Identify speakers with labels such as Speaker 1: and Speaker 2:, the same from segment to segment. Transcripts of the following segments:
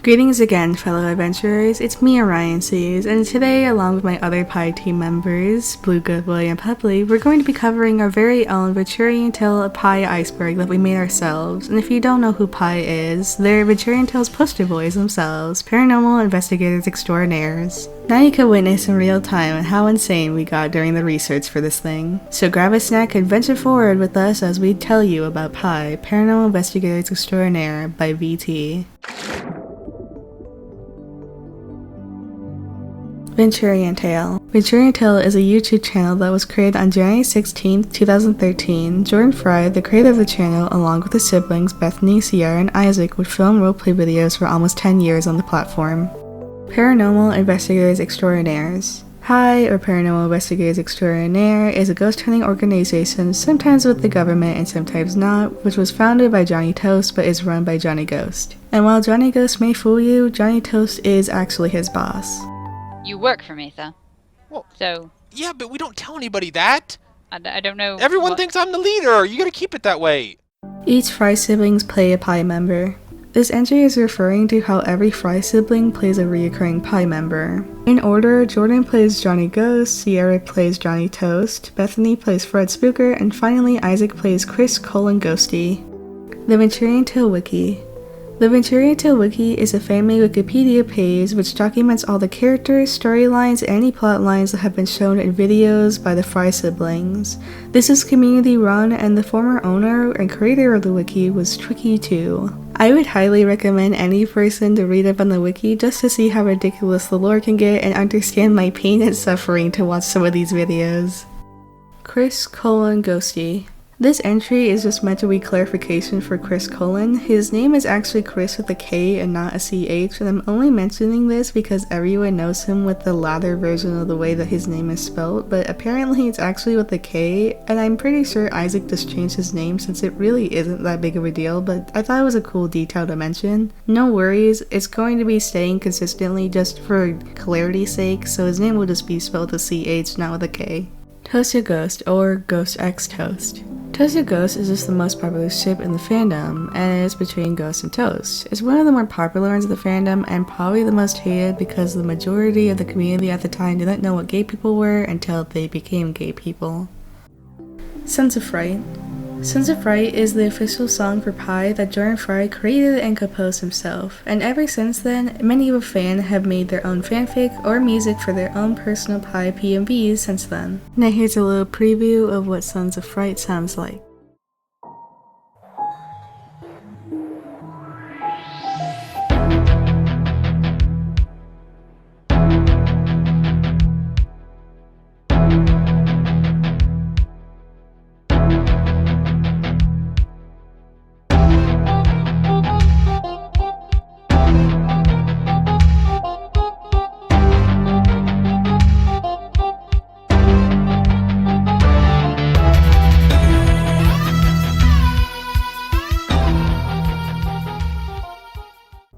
Speaker 1: Greetings again, fellow adventurers. It's me, Orion Seas, and today, along with my other P.I.E team members, Spooker, and Pupley, we're going to be covering our very own VenturianTale P.I.E Iceberg that we made ourselves. And if you don't know who P.I.E is, they're VenturianTale's poster boys themselves, Paranormal Investigators Extraordinaires. Now you can witness in real time how insane we got during the research for this thing. So grab a snack and venture forward with us as we tell you about P.I.E, Paranormal Investigators Extraordinaire by VT. VenturianTale. VenturianTale is a YouTube channel that was created on January 16, 2013. Jordan Frye, the creator of the channel, along with his siblings Bethany, Cierra, and Isaac, would film roleplay videos for almost 10 years on the platform. Paranormal Investigators Extraordinaires. P.I.E, or Paranormal Investigators Extraordinaire, is a ghost hunting organization, sometimes with the government and sometimes not, which was founded by Johnny Toast but is run by Johnny Ghost. And while Johnny Ghost may fool you, Johnny Toast is actually his boss.
Speaker 2: You work for me, sir.
Speaker 3: Well,
Speaker 2: so...
Speaker 3: Yeah, but we don't tell anybody that.
Speaker 2: I don't know...
Speaker 3: Everyone thinks I'm the leader. You gotta keep it that way.
Speaker 1: Each Frye siblings play a P.I.E member. This entry is referring to how every Frye sibling plays a reoccurring P.I.E member. In order, Jordan plays Johnny Ghost, Cierra plays Johnny Toast, Bethany plays Fred Spooker, and finally Isaac plays Chris Ghostie. The VenturianTale Wiki. The VenturianTale Wiki is a family Wikipedia page which documents all the characters, storylines, and any plot lines that have been shown in videos by the Frye siblings. This is community run, and the former owner and creator of the wiki was Tricky2. I would highly recommend any person to read up on the wiki just to see how ridiculous the lore can get and understand my pain and suffering to watch some of these videos. Chris Ghostie. This entry is just meant to be clarification for Chris . His name is actually Chris with a K and not a CH, and I'm only mentioning this because everyone knows him with the latter version of the way that his name is spelled, but apparently it's actually with a K, and I'm pretty sure Isaac just changed his name since it really isn't that big of a deal, but I thought it was a cool detail to mention. No worries, it's going to be staying consistently just for clarity's sake, so his name will just be spelled with a CH, not with a K. Toast Your Ghost, or Ghost X Toast. Toast Your Ghost is just the most popular ship in the fandom, and it is between Ghost and Toast. It's one of the more popular ones of the fandom, and probably the most hated because the majority of the community at the time didn't know what gay people were until they became gay people. Sons of Fright. Sons of Fright is the official song for P.I.E that Jordan Frye created and composed himself, and ever since then, many of the fans have made their own fanfic or music for their own personal P.I.E PMVs since then. Now here's a little preview of what Sons of Fright sounds like.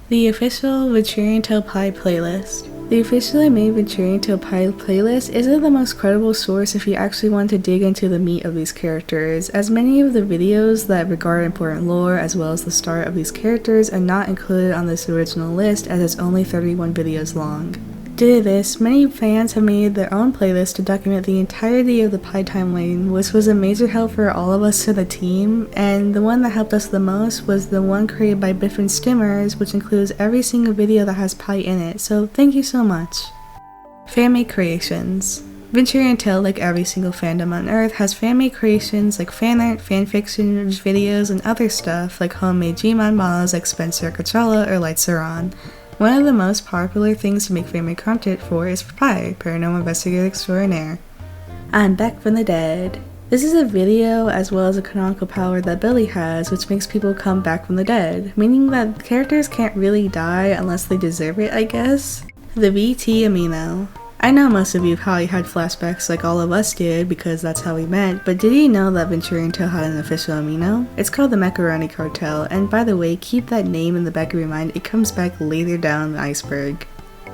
Speaker 1: The official VenturianTale P.I.E playlist. The officially made VenturianTale P.I.E playlist isn't the most credible source if you actually want to dig into the meat of these characters, as many of the videos that regard important lore as well as the start of these characters are not included on this original list as it's only 31 videos long. Due to this, many fans have made their own playlist to document the entirety of the P.I.E timeline, which was a major help for all of us to the team, and the one that helped us the most was the one created by different streamers, which includes every single video that has P.I.E in it, so thank you so much. Fan-made creations. VenturianTale, like every single fandom on Earth, has fan-made creations like fanart, fanfiction, videos, and other stuff like homemade Gmod models like Spencer Kachala or Lights Are On. One of the most popular things to make fan-made content for is for P.I.E, Paranormal Investigator Extraordinaire. I'm back from the dead. This is a video as well as a canonical power that Billy has, which makes people come back from the dead, meaning that characters can't really die unless they deserve it, I guess. The VT Amino. I know most of you probably had flashbacks like all of us did because that's how we met, but did you know that VenturianTale had an official amino? It's called the Macaroni Cartel, and by the way, keep that name in the back of your mind, it comes back later down the iceberg.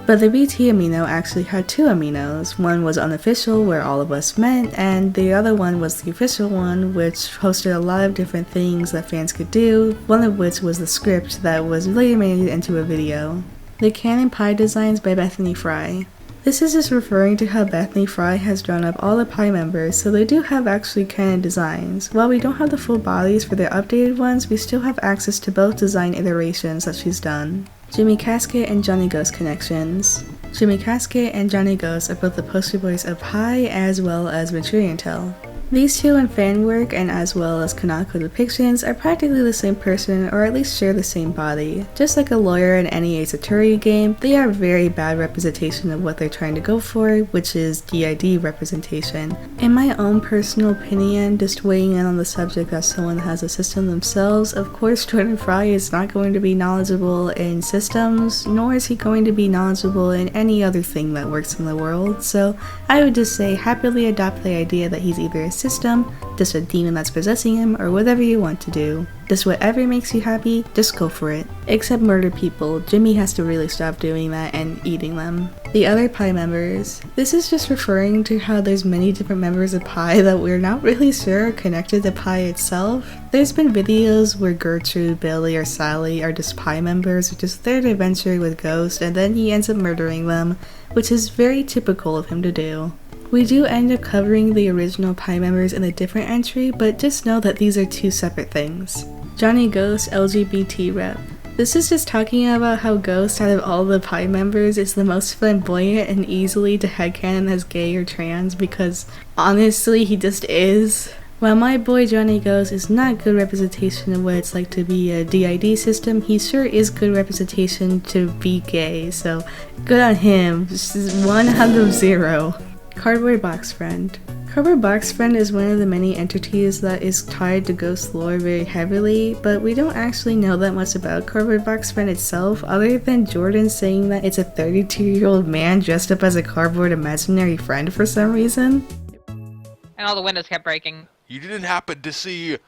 Speaker 1: But the BT amino actually had two aminos. One was unofficial, where all of us met, and the other one was the official one, which hosted a lot of different things that fans could do, one of which was the script that was later made into a video. The canon pie designs by Bethany Frye. This is just referring to how Bethany Frye has drawn up all the pie members, so they do have actually canon designs. While we don't have the full bodies for their updated ones, we still have access to both design iterations that she's done. Jimmy Casket and Johnny Ghost connections. Jimmy Casket and Johnny Ghost are both the poster boys of P.I.E as well as VenturianTale. These two in fan work and as well as canonical depictions are practically the same person, or at least share the same body. Just like a lawyer in any Ace Attorney game, they are a very bad representation of what they're trying to go for, which is DID representation. In my own personal opinion, just weighing in on the subject as someone that has a system themselves, of course Jordan Frye is not going to be knowledgeable in systems, nor is he going to be knowledgeable in any other thing that works in the world, so I would just say happily adopt the idea that he's either a system, just a demon that's possessing him, or whatever you want to do. Just whatever makes you happy, just go for it. Except murder people. Jimmy has to really stop doing that and eating them. The other P.I.E members. This is just referring to how there's many different members of P.I.E that we're not really sure are connected to P.I.E itself. There's been videos where Gertrude, Billy, or Sally are just P.I.E members who just there to adventure with Ghost, and then he ends up murdering them, which is very typical of him to do. We do end up covering the original P.I.E members in a different entry, but just know that these are two separate things. Johnny Ghost LGBT rep. This is just talking about how Ghost, out of all the P.I.E members, is the most flamboyant and easily to headcanon as gay or trans, because honestly he just is. While my boy Johnny Ghost is not good representation of what it's like to be a DID system, he sure is good representation to be gay, so good on him. This is 1 out of 0. Cardboard Box Friend. Cardboard Box Friend is one of the many entities that is tied to ghost lore very heavily, but we don't actually know that much about Cardboard Box Friend itself, other than Jordan saying that it's a 32-year-old man dressed up as a cardboard imaginary friend for some reason.
Speaker 2: And all the windows kept breaking.
Speaker 3: You didn't happen to see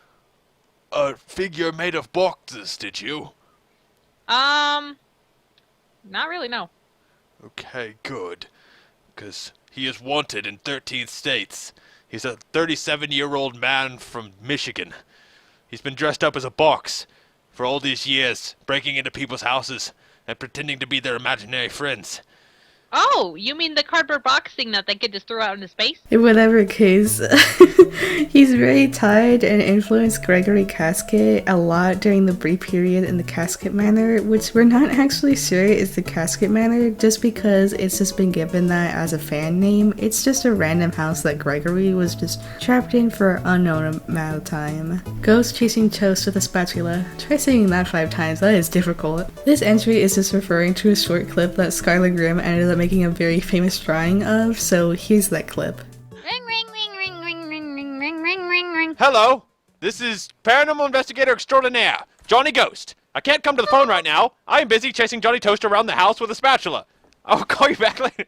Speaker 3: a figure made of boxes, did you?
Speaker 2: Not really, no.
Speaker 3: Okay, good. Because he is wanted in 13 states. He's a 37-year-old man from Michigan. He's been dressed up as a box for all these years, breaking into people's houses and pretending to be their imaginary friends.
Speaker 2: Oh, you mean the cardboard box thing that they could just throw out into space?
Speaker 1: In whatever case, he's very tied and influenced Gregory Casket a lot during the brief period in the Casket Manor, which we're not actually sure is the Casket Manor just because it's just been given that as a fan name. It's just a random house that Gregory was just trapped in for an unknown amount of time. Ghost chasing toast with a spatula. Try saying that 5 times, that is difficult. This entry is just referring to a short clip that Skylar Grimm ended up making a very famous drawing of, so here's that clip.
Speaker 2: Ring, ring, ring, ring, ring, ring, ring, ring, ring, ring, ring.
Speaker 3: Hello, this is Paranormal Investigator Extraordinaire, Johnny Ghost. I can't come to the phone right now. I am busy chasing Johnny Toast around the house with a spatula. I'll call you back later.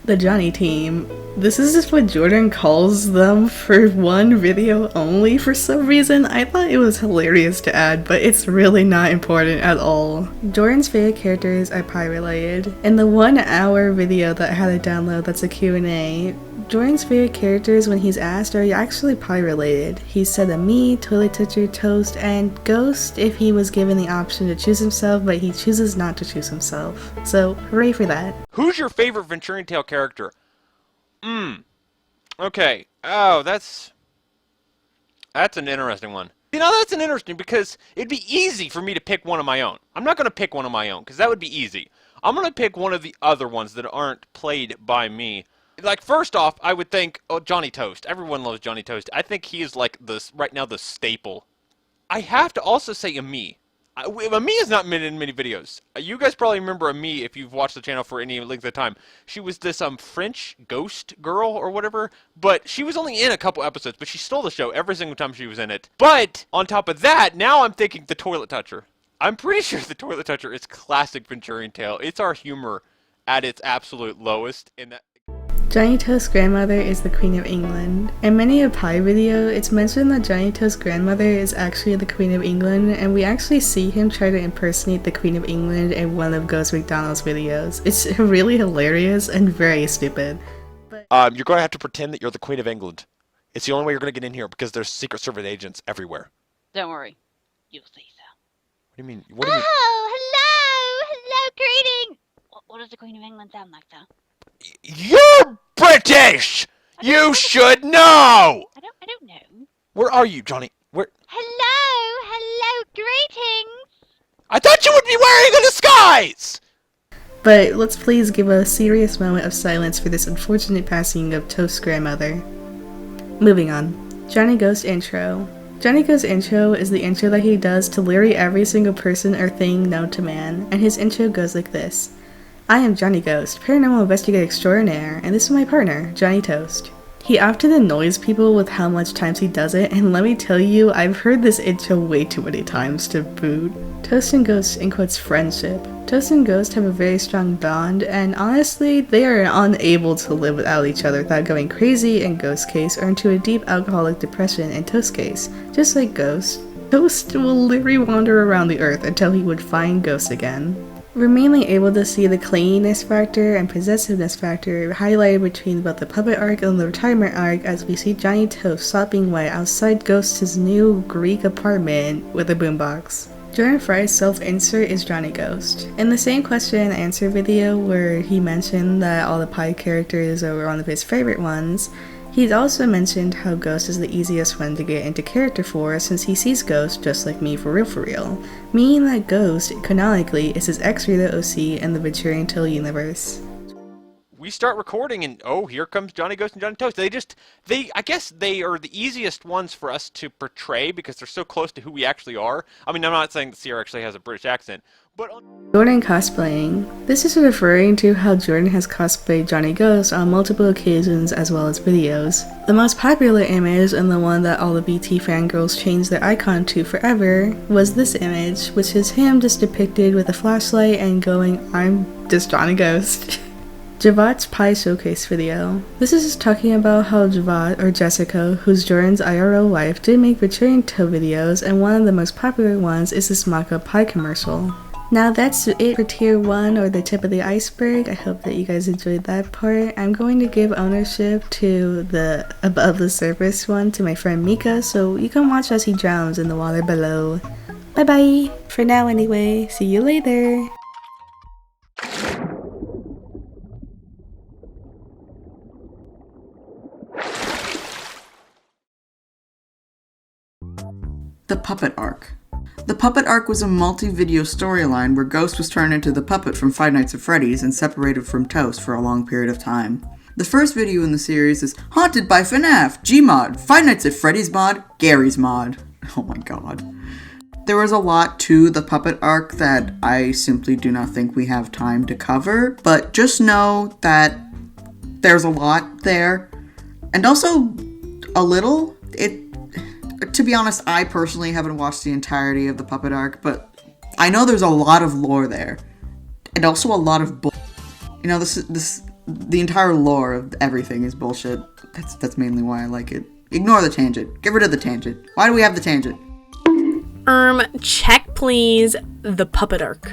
Speaker 1: The Johnny team. This is just what Jordan calls them for one video only for some reason. I thought it was hilarious to add, but it's really not important at all. Jordan's favorite characters are P.I.E related. In the 1 hour video that I had to download that's a Q&A, Jordan's favorite characters when he's asked are actually P.I.E related. He said a me, Toilet Toucher, Toast, and Ghost if he was given the option to choose himself, but he chooses not to choose himself. So hooray for that.
Speaker 3: Who's your favorite VenturianTale character? Okay. Oh, that's an interesting one. You know, that's an interesting because it'd be easy for me to pick one of my own. I'm not going to pick one of my own because that would be easy. I'm going to pick one of the other ones that aren't played by me. Like, first off, I would think, oh, Johnny Toast. Everyone loves Johnny Toast. I think he is, like, right now the staple. I have to also say Ami. Ami is not in many videos. You guys probably remember Ami if you've watched the channel for any length of time. She was this French ghost girl or whatever, but she was only in a couple episodes, but she stole the show every single time she was in it. But on top of that, now I'm thinking the Toilet Toucher. I'm pretty sure the Toilet Toucher is classic VenturianTale. It's our humor at its absolute lowest in that.
Speaker 1: Johnny Toast's grandmother is the Queen of England. In many a P.I.E video, it's mentioned that Johnny Toast's grandmother is actually the Queen of England, and we actually see him try to impersonate the Queen of England in one of Ghost McDonald's videos. It's really hilarious and very stupid.
Speaker 3: You're going to have to pretend that you're the Queen of England. It's the only way you're going to get in here because there's Secret Service agents everywhere.
Speaker 2: Don't worry. You'll see so.
Speaker 3: What do you mean? What do you mean?
Speaker 2: Hello, greeting! What does the Queen of England sound like, though?
Speaker 3: You're British! You should know!
Speaker 2: I don't know.
Speaker 3: Where are you, Johnny? Where?
Speaker 2: Hello, greetings!
Speaker 3: I thought you would be wearing a disguise!
Speaker 1: But let's please give a serious moment of silence for this unfortunate passing of Toast's grandmother. Moving on. Johnny Ghost intro. Johnny Ghost's intro is the intro that he does to literally every single person or thing known to man, and his intro goes like this. I am Johnny Ghost, Paranormal Investigator Extraordinaire, and this is my partner, Johnny Toast. He often annoys people with how much times he does it, and let me tell you, I've heard this intro way too many times to boot. Toast and Ghost includes friendship. Toast and Ghost have a very strong bond, and honestly, they are unable to live without each other without going crazy in Ghost's case or into a deep alcoholic depression in Toast's case. Just like Ghost, Toast will literally wander around the earth until he would find Ghost again. We're mainly able to see the clinginess factor and possessiveness factor highlighted between both the puppet arc and the retirement arc as we see Johnny Toast sopping wet outside Ghost's new Greek apartment with a boombox. Jordan Frye's self-insert is Johnny Ghost. In the same question and answer video where he mentioned that all the P.I.E characters are one of his favorite ones, he's also mentioned how Ghost is the easiest one to get into character for since he sees Ghost just like me for real, meaning that Ghost, canonically, is his ex-reader OC in the VenturianTale universe.
Speaker 3: We start recording and oh, here comes Johnny Ghost and Johnny Toast. I guess they are the easiest ones for us to portray because they're so close to who we actually are. I mean, I'm not saying that Cierra actually has a British accent, but...
Speaker 1: Jordan cosplaying. This is referring to how Jordan has cosplayed Johnny Ghost on multiple occasions as well as videos. The most popular image, and the one that all the BT fangirls changed their icon to forever, was this image, which is him just depicted with a flashlight and going, I'm just Johnny Ghost. Javat's P.I.E showcase video. This is just talking about how Javat, or Jessica, who's Jordan's IRL wife, did make VenturianTale videos, and one of the most popular ones is this mock-up P.I.E commercial. Now that's it for tier 1 or the tip of the iceberg. I hope that you guys enjoyed that part. I'm going to give ownership to the above the surface one to my friend Mika, so you can watch as he drowns in the water below. Bye bye! For now anyway, see you later!
Speaker 4: The Puppet Arc. The Puppet Arc was a multi-video storyline where Ghost was turned into the puppet from Five Nights at Freddy's and separated from Toast for a long period of time. The first video in the series is Haunted by FNAF, Gmod, Five Nights at Freddy's mod, Gary's mod. Oh my god. There was a lot to the Puppet Arc that I simply do not think we have time to cover, but just know that there's a lot there. And also, a little, to be honest, I personally haven't watched the entirety of the Puppet Arc, but I know there's a lot of lore there. And also a lot of You know, the entire lore of everything is bullshit. That's mainly why I like it. Ignore the tangent. Get rid of the tangent. Why do we have the tangent?
Speaker 5: Check please. The Puppet Arc.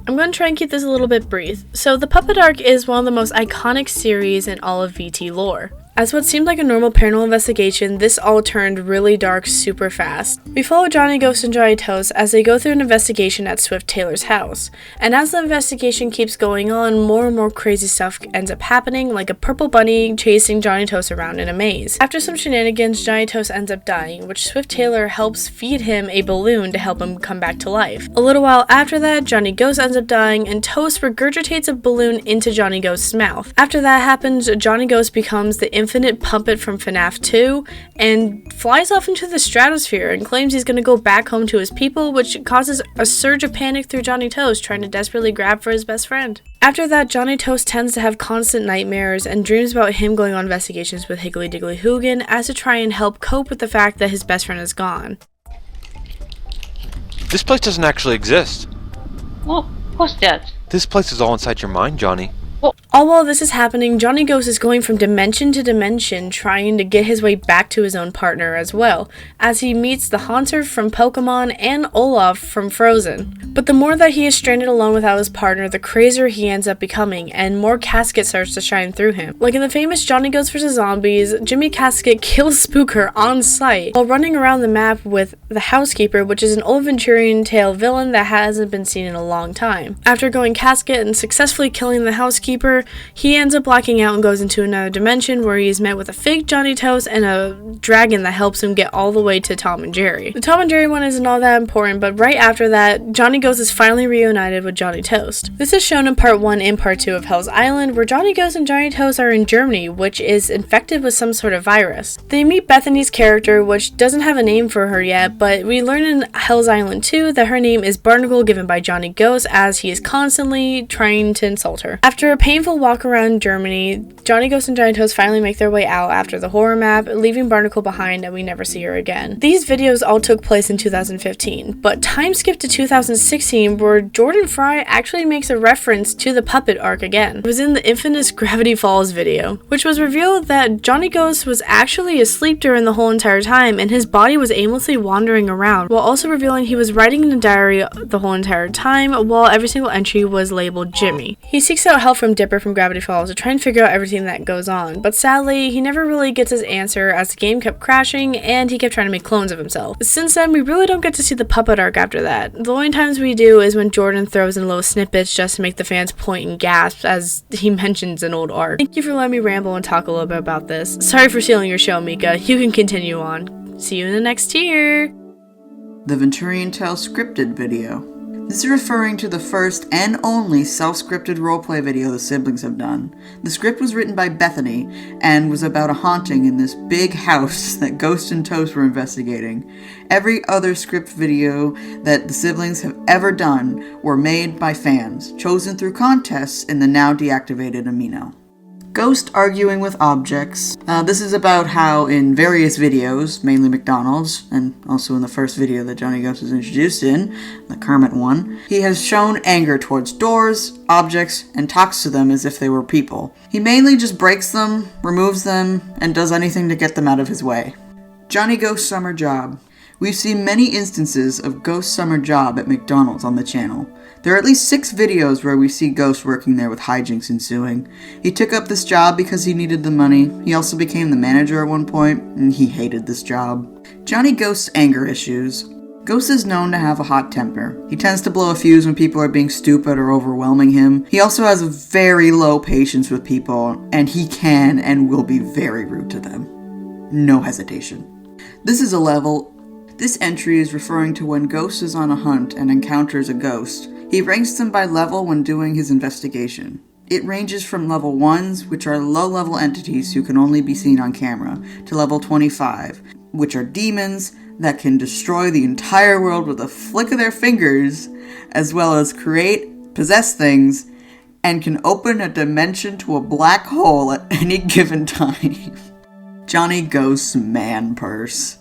Speaker 5: I'm going to try and keep this a little bit brief. So the Puppet Arc is one of the most iconic series in all of VT lore. As what seemed like a normal paranormal investigation, this all turned really dark super fast. We follow Johnny Ghost and Johnny Toast as they go through an investigation at Swift Taylor's house. And as the investigation keeps going on, more and more crazy stuff ends up happening, like a purple bunny chasing Johnny Toast around in a maze. After some shenanigans, Johnny Toast ends up dying, which Swift Taylor helps feed him a balloon to help him come back to life. A little while after that, Johnny Ghost ends up dying, and Toast regurgitates a balloon into Johnny Ghost's mouth. After that happens, Johnny Ghost becomes the infinite puppet from FNAF 2 and flies off into the stratosphere and claims he's going to go back home to his people, which causes a surge of panic through Johnny Toast, trying to desperately grab for his best friend. After that, Johnny Toast tends to have constant nightmares and dreams about him going on investigations with Higgly Diggly Hoogan as to try and help cope with the fact that his best friend is gone.
Speaker 3: This place doesn't actually exist.
Speaker 2: Well, what's that?
Speaker 3: This place is all inside your mind, Johnny.
Speaker 5: All while this is happening, Johnny Ghost is going from dimension to dimension trying to get his way back to his own partner as well, as he meets the Haunter from Pokemon and Olaf from Frozen. But the more that he is stranded alone without his partner, the crazier he ends up becoming, and more Casket starts to shine through him. Like in the famous Johnny Ghost vs. Zombies, Jimmy Casket kills Spooker on sight while running around the map with the Housekeeper, which is an old VenturianTale villain that hasn't been seen in a long time. After going Casket and successfully killing the Housekeeper, he ends up blacking out and goes into another dimension where he is met with a fake Johnny Toast and a dragon that helps him get all the way to Tom and Jerry. The Tom and Jerry one isn't all that important, but right after that, Johnny Ghost is finally reunited with Johnny Toast. This is shown in part 1 and part 2 of Hell's Island, where Johnny Ghost and Johnny Toast are in Germany, which is infected with some sort of virus. They meet Bethany's character, which doesn't have a name for her yet, but we learn in Hell's Island 2 that her name is Barnacle, given by Johnny Ghost, as he is constantly trying to insult her. After a painful walk around Germany, Johnny Ghost and Johnny Toast finally make their way out after the horror map, leaving Barnacle behind, and we never see her again. These videos all took place in 2015, but time skip to 2016 where Jordan Frye actually makes a reference to the puppet arc again. It was in the infamous Gravity Falls video, which was revealed that Johnny Ghost was actually asleep during the whole entire time, and his body was aimlessly wandering around, while also revealing he was writing in a diary the whole entire time, while every single entry was labeled Jimmy. He seeks out help from Dipper from Gravity Falls to try and figure out everything that goes on, but sadly, he never really gets his answer as the game kept crashing and he kept trying to make clones of himself. Since then, we really don't get to see the puppet arc after that. The only times we do is when Jordan throws in little snippets just to make the fans point and gasp as he mentions an old arc. Thank you for letting me ramble and talk a little bit about this. Sorry for stealing your show, Mika. You can continue on. See you in the next tier!
Speaker 4: The VenturianTale scripted video. This is referring to the first and only self-scripted roleplay video the siblings have done. The script was written by Bethany and was about a haunting in this big house that Ghost and Toast were investigating. Every other script video that the siblings have ever done were made by fans, chosen through contests in the now deactivated Amino. Ghost arguing with objects. This is about how in various videos, mainly McDonald's, and also in the first video that Johnny Ghost was introduced in, the Kermit one, he has shown anger towards doors, objects, and talks to them as if they were people. He mainly just breaks them, removes them, and does anything to get them out of his way. Johnny Ghost's summer job. We've seen many instances of Ghost's summer job at McDonald's on the channel. There are at least 6 videos where we see Ghost working there with hijinks ensuing. He took up this job because he needed the money. He also became the manager at one point, and he hated this job. Johnny Ghost's anger issues. Ghost is known to have a hot temper. He tends to blow a fuse when people are being stupid or overwhelming him. He also has a very low patience with people, and he can and will be very rude to them. No hesitation. This is a level. This entry is referring to when Ghost is on a hunt and encounters a ghost. He ranks them by level when doing his investigation. It ranges from level 1s, which are low-level entities who can only be seen on camera, to level 25, which are demons that can destroy the entire world with a flick of their fingers, as well as create, possess things, and can open a dimension to a black hole at any given time. Johnny Ghost's man purse.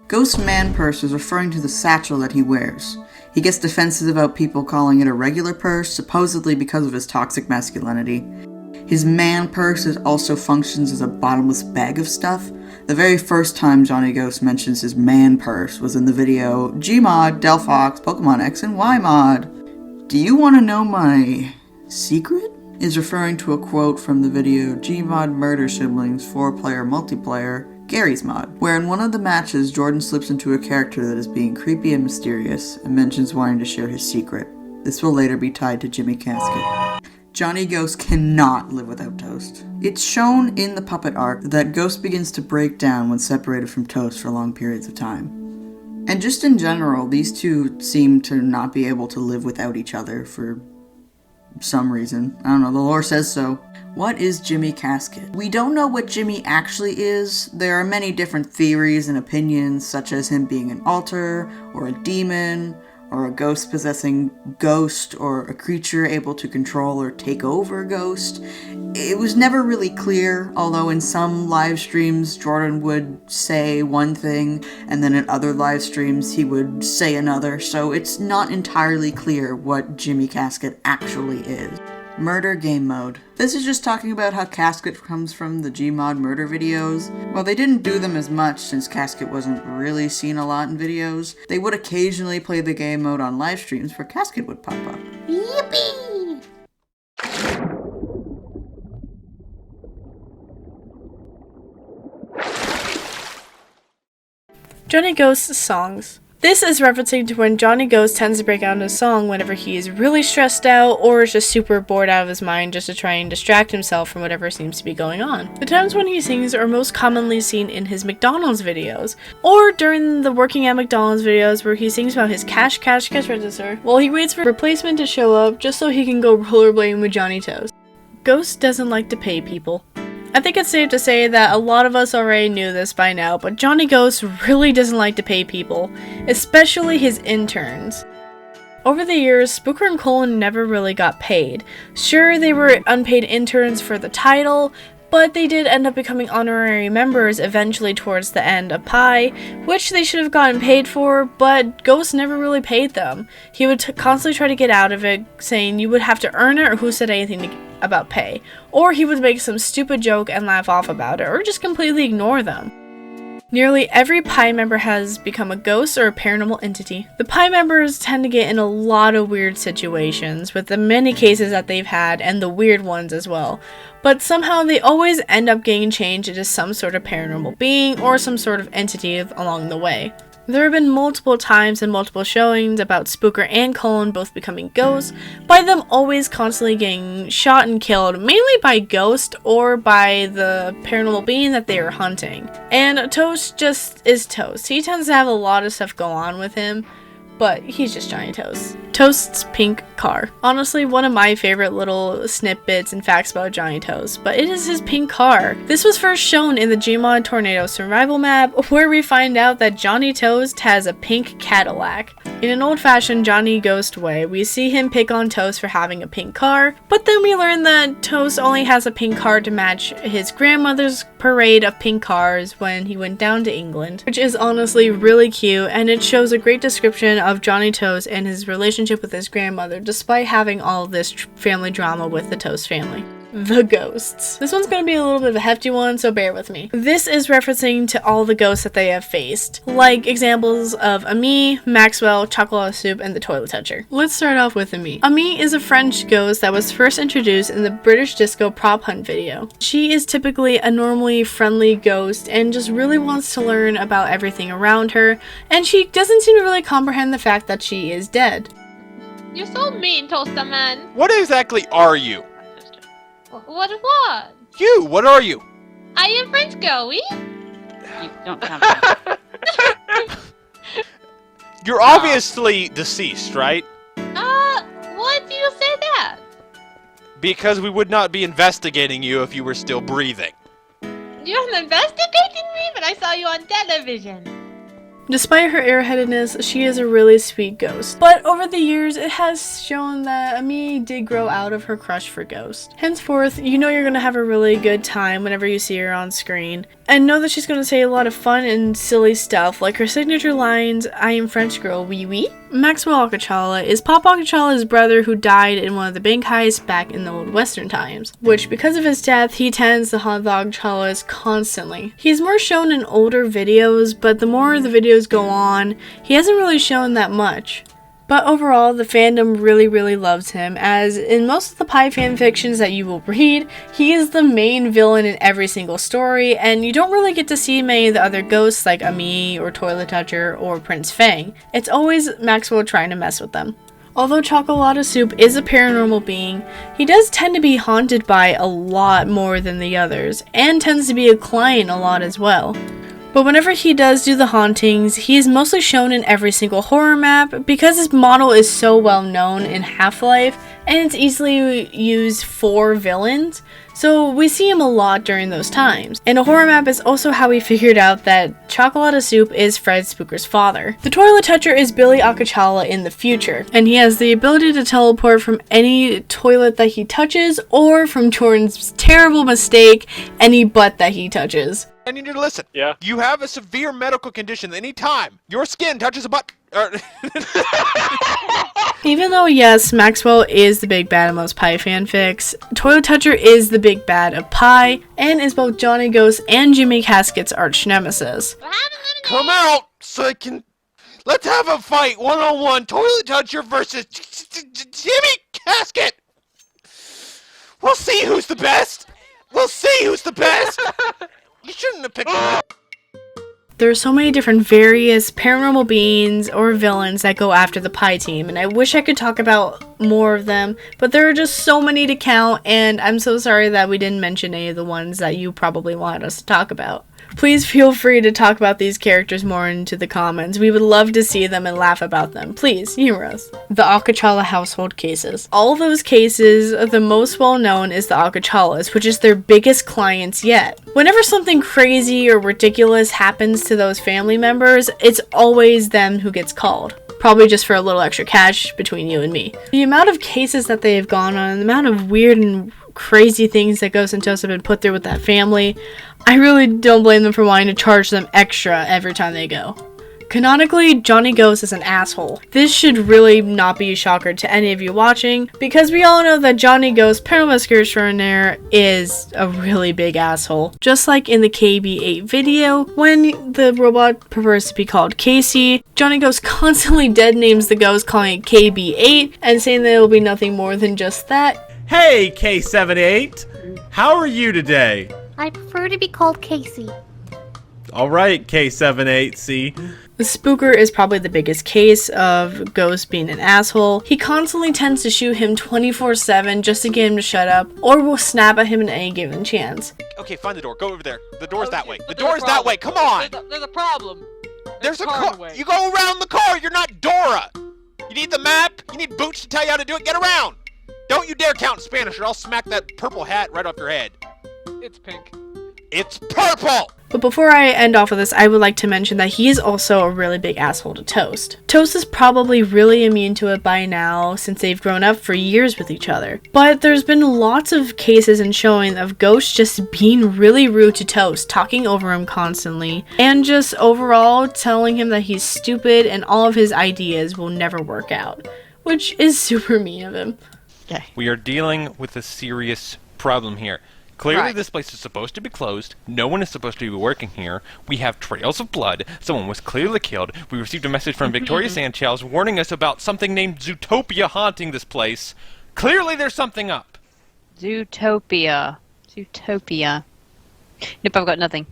Speaker 4: Ghost's man purse is referring to the satchel that he wears. He gets defensive about people calling it a regular purse, supposedly because of his toxic masculinity. His man purse also functions as a bottomless bag of stuff. The very first time Johnny Ghost mentions his man purse was in the video Gmod, Delphox, Pokemon X and Y mod. Do you want to know my secret? Is referring to a quote from the video Gmod Murder Siblings 4-player multiplayer Gary's mod, where in one of the matches Jordan slips into a character that is being creepy and mysterious and mentions wanting to share his secret. This will later be tied to Jimmy Casket. Johnny Ghost cannot live without Toast. It's shown in the puppet arc that Ghost begins to break down when separated from Toast for long periods of time. And just in general, these two seem to not be able to live without each other for some reason. I don't know, the lore says so. What is Jimmy Casket? We don't know what Jimmy actually is. There are many different theories and opinions, such as him being an alter, or a demon, or a ghost possessing ghost, or a creature able to control or take over a ghost. It was never really clear, although in some live streams Jordan would say one thing, and then in other live streams he would say another, so it's not entirely clear what Jimmy Casket actually is. Murder Game Mode. This is just talking about how Casket comes from the Gmod murder videos. While they didn't do them as much since Casket wasn't really seen a lot in videos, they would occasionally play the game mode on live streams where Casket would pop up.
Speaker 2: Yippee!
Speaker 5: Johnny Ghost's songs. This is referencing to when Johnny Ghost tends to break out into a song whenever he is really stressed out or is just super bored out of his mind just to try and distract himself from whatever seems to be going on. The times when he sings are most commonly seen in his McDonald's videos, or during the working at McDonald's videos where he sings about his cash register while he waits for a replacement to show up just so he can go rollerblading with Johnny Toast. Ghost doesn't like to pay people. I think it's safe to say that a lot of us already knew this by now, but Johnny Ghost really doesn't like to pay people, especially his interns. Over the years, Spooker and Colin never really got paid. Sure, they were unpaid interns for the title, but they did end up becoming honorary members eventually towards the end of P.I.E, which they should have gotten paid for, but Ghost never really paid them. He would constantly try to get out of it, saying you would have to earn it or who said anything about pay. Or he would make some stupid joke and laugh off about it, or just completely ignore them. Nearly every P.I.E member has become a ghost or a paranormal entity. The P.I.E members tend to get in a lot of weird situations, with the many cases that they've had, and the weird ones as well. But somehow they always end up getting changed into some sort of paranormal being, or some sort of entity along the way. There have been multiple times and multiple showings about Spooker and Colin both becoming ghosts, by them always constantly getting shot and killed, mainly by Ghost or by the paranormal being that they are hunting. And Toast just is Toast. He tends to have a lot of stuff go on with him, but he's just Johnny Toast. Toast's pink car. Honestly, one of my favorite little snippets and facts about Johnny Toast, but it is his pink car. This was first shown in the Gmod Tornado Survival map, where we find out that Johnny Toast has a pink Cadillac. In an old-fashioned Johnny Ghost way, we see him pick on Toast for having a pink car, but then we learn that Toast only has a pink car to match his grandmother's parade of pink cars when he went down to England, which is honestly really cute, and it shows a great description of Johnny Toast and his relationship with his grandmother, despite having all of this family drama with the Toast family. The ghosts. This one's going to be a little bit of a hefty one, so bear with me. This is referencing to all the ghosts that they have faced, like examples of Ami, Maxwell, Chocolate Soup, and the Toilet Toucher. Let's start off with Ami. Ami is a French ghost that was first introduced in the British disco prop hunt video. She is typically a normally friendly ghost and just really wants to learn about everything around her, and she doesn't seem to really comprehend the fact that she is dead.
Speaker 6: You're so mean, Toaster Man.
Speaker 3: What exactly are you?
Speaker 6: What?
Speaker 3: You, what are you?
Speaker 6: I am French girl,
Speaker 2: You don't sound right.
Speaker 3: You're obviously deceased, right?
Speaker 6: Why do you say that?
Speaker 3: Because we would not be investigating you if you were still breathing.
Speaker 6: You're investigating me, but I saw you on television.
Speaker 5: Despite her airheadedness, she is a really sweet ghost. But over the years, it has shown that Ami did grow out of her crush for Ghost. Henceforth, you know you're going to have a really good time whenever you see her on screen. And know that she's going to say a lot of fun and silly stuff, like her signature lines, I am French girl, wee wee. Maxwell Akachala is Pop Akachala's brother who died in one of the bank heists back in the old western times, which because of his death, he tends to haunt the Akachalas constantly. He's more shown in older videos, but the more the videos go on, he hasn't really shown that much. But overall, the fandom really loves him, as in most of the P.I.E fanfictions that you will read, he is the main villain in every single story, and you don't really get to see many of the other ghosts like Ami or Toilet Toucher or Prince Fang. It's always Maxwell trying to mess with them. Although Chocolate Soup is a paranormal being, he does tend to be haunted by a lot more than the others, and tends to be a client a lot as well. But whenever he does do the hauntings, he is mostly shown in every single horror map because his model is so well known in Half-Life and it's easily used for villains, so we see him a lot during those times. And a horror map is also how we figured out that Chocolate Soup is Fred Spooker's father. The Toilet Toucher is Billy Akachala in the future, and he has the ability to teleport from any toilet that he touches or from Jordan's terrible mistake, any butt that he touches.
Speaker 3: I need you to listen.
Speaker 7: Yeah?
Speaker 3: You have a severe medical condition. Any time your skin touches a butt.
Speaker 5: Even though, yes, Maxwell is the big bad of most P.I.E fanfics, Toilet Toucher is the big bad of P.I.E and is both Johnny Ghost and Jimmy Casket's arch nemesis.
Speaker 3: Come out so I can. Let's have a fight, one-on-one. Toilet Toucher versus Jimmy Casket. We'll see who's the best. We'll see who's the best. You shouldn't have picked him.
Speaker 5: There are so many different various paranormal beings or villains that go after the P.I.E team, and I wish I could talk about more of them, but there are just so many to count, and I'm so sorry that we didn't mention any of the ones that you probably wanted us to talk about. Please feel free to talk about these characters more into the comments. We would love to see them and laugh about them. Please, humor us. The Acachala household cases. All those cases, the most well known is the Acachalas, which is their biggest clients yet. Whenever something crazy or ridiculous happens to those family members, it's always them who gets called. Probably just for a little extra cash between you and me. The amount of cases that they have gone on, the amount of weird and crazy things that Ghost and Toast have been put through with that family, I really don't blame them for wanting to charge them extra every time they go. Canonically, Johnny Ghost is an asshole. This should really not be a shocker to any of you watching, because we all know that Johnny Ghost, Paranormal Investigator Extraordinaire, is a really big asshole. Just like in the KB8 video, when the robot prefers to be called Casey, Johnny Ghost constantly dead names the ghost, calling it KB8, and saying that it will be nothing more than just that.
Speaker 8: Hey, K78! How are you today?
Speaker 2: I prefer to be called Casey.
Speaker 8: Alright, K78C.
Speaker 5: The Spooker is probably the biggest case of Ghost being an asshole. He constantly tends to shoot him 24/7 just to get him to shut up, or will snap at him in any given chance.
Speaker 3: Okay, find the door. Go over there. The door's that way. The
Speaker 7: But there's a
Speaker 3: door's that way. Come on.
Speaker 7: There's a problem.
Speaker 3: There's a
Speaker 7: car in
Speaker 3: car.
Speaker 7: the way.
Speaker 3: You go around the car. You're not Dora. You need the map. You need Boots to tell you how to do it. Get around. Don't you dare count in Spanish or I'll smack that purple hat right off your head.
Speaker 7: It's pink.
Speaker 3: It's purple!
Speaker 5: But before I end off of this, I would like to mention that he is also a really big asshole to Toast. Toast is probably really immune to it by now, since they've grown up for years with each other. But there's been lots of cases and showing of Ghost just being really rude to Toast, talking over him constantly, and just overall telling him that he's stupid and all of his ideas will never work out, which is super mean of him.
Speaker 3: We are dealing with a serious problem here. Clearly
Speaker 7: Right.
Speaker 3: this place is supposed to be closed. No one is supposed to be working here. We have trails of blood. Someone was clearly killed. We received a message from Victoria Sanchez warning us about something named Zootopia haunting this place. Clearly there's something up.
Speaker 9: Zootopia. Zootopia. Nope, I've got nothing.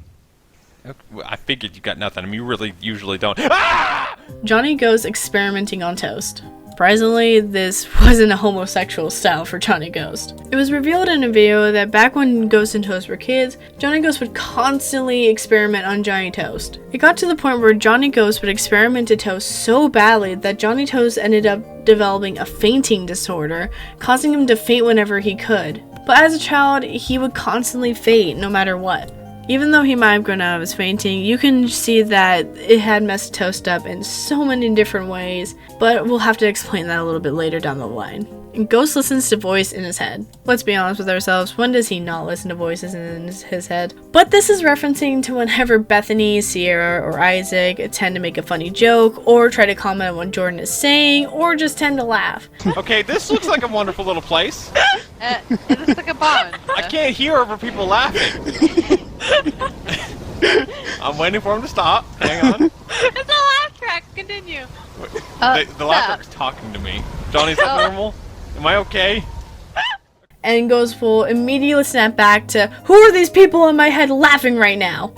Speaker 3: Okay, well, I figured you got nothing. I mean, you really usually don't. Ah!
Speaker 5: Johnny goes experimenting on Toast. Surprisingly, this wasn't a homosexual style for Johnny Ghost. It was revealed in a video that back when Ghost and Toast were kids, Johnny Ghost would constantly experiment on Johnny Toast. It got to the point where Johnny Ghost would experiment to Toast so badly that Johnny Toast ended up developing a fainting disorder, causing him to faint whenever he could. But as a child, he would constantly faint no matter what. Even though he might have grown out of his fainting, you can see that it had messed Toast up in so many different ways, but we'll have to explain that a little bit later down the line. And Ghost listens to voice in his head. Let's be honest with ourselves, when does he not listen to voices in his head? But this is referencing to whenever Bethany, Cierra, or Isaac tend to make a funny joke, or try to comment on what Jordan is saying, or just tend to laugh.
Speaker 3: Okay, this looks like a wonderful little place.
Speaker 9: It looks like a barn.
Speaker 3: I can't hear over people laughing. I'm waiting for him to stop. Hang on.
Speaker 6: It's a laugh track. Continue.
Speaker 3: The laugh is talking to me. Johnny, is that normal? Am I okay?
Speaker 5: And Ghost will immediately snap back to, who are these people in my head laughing right now?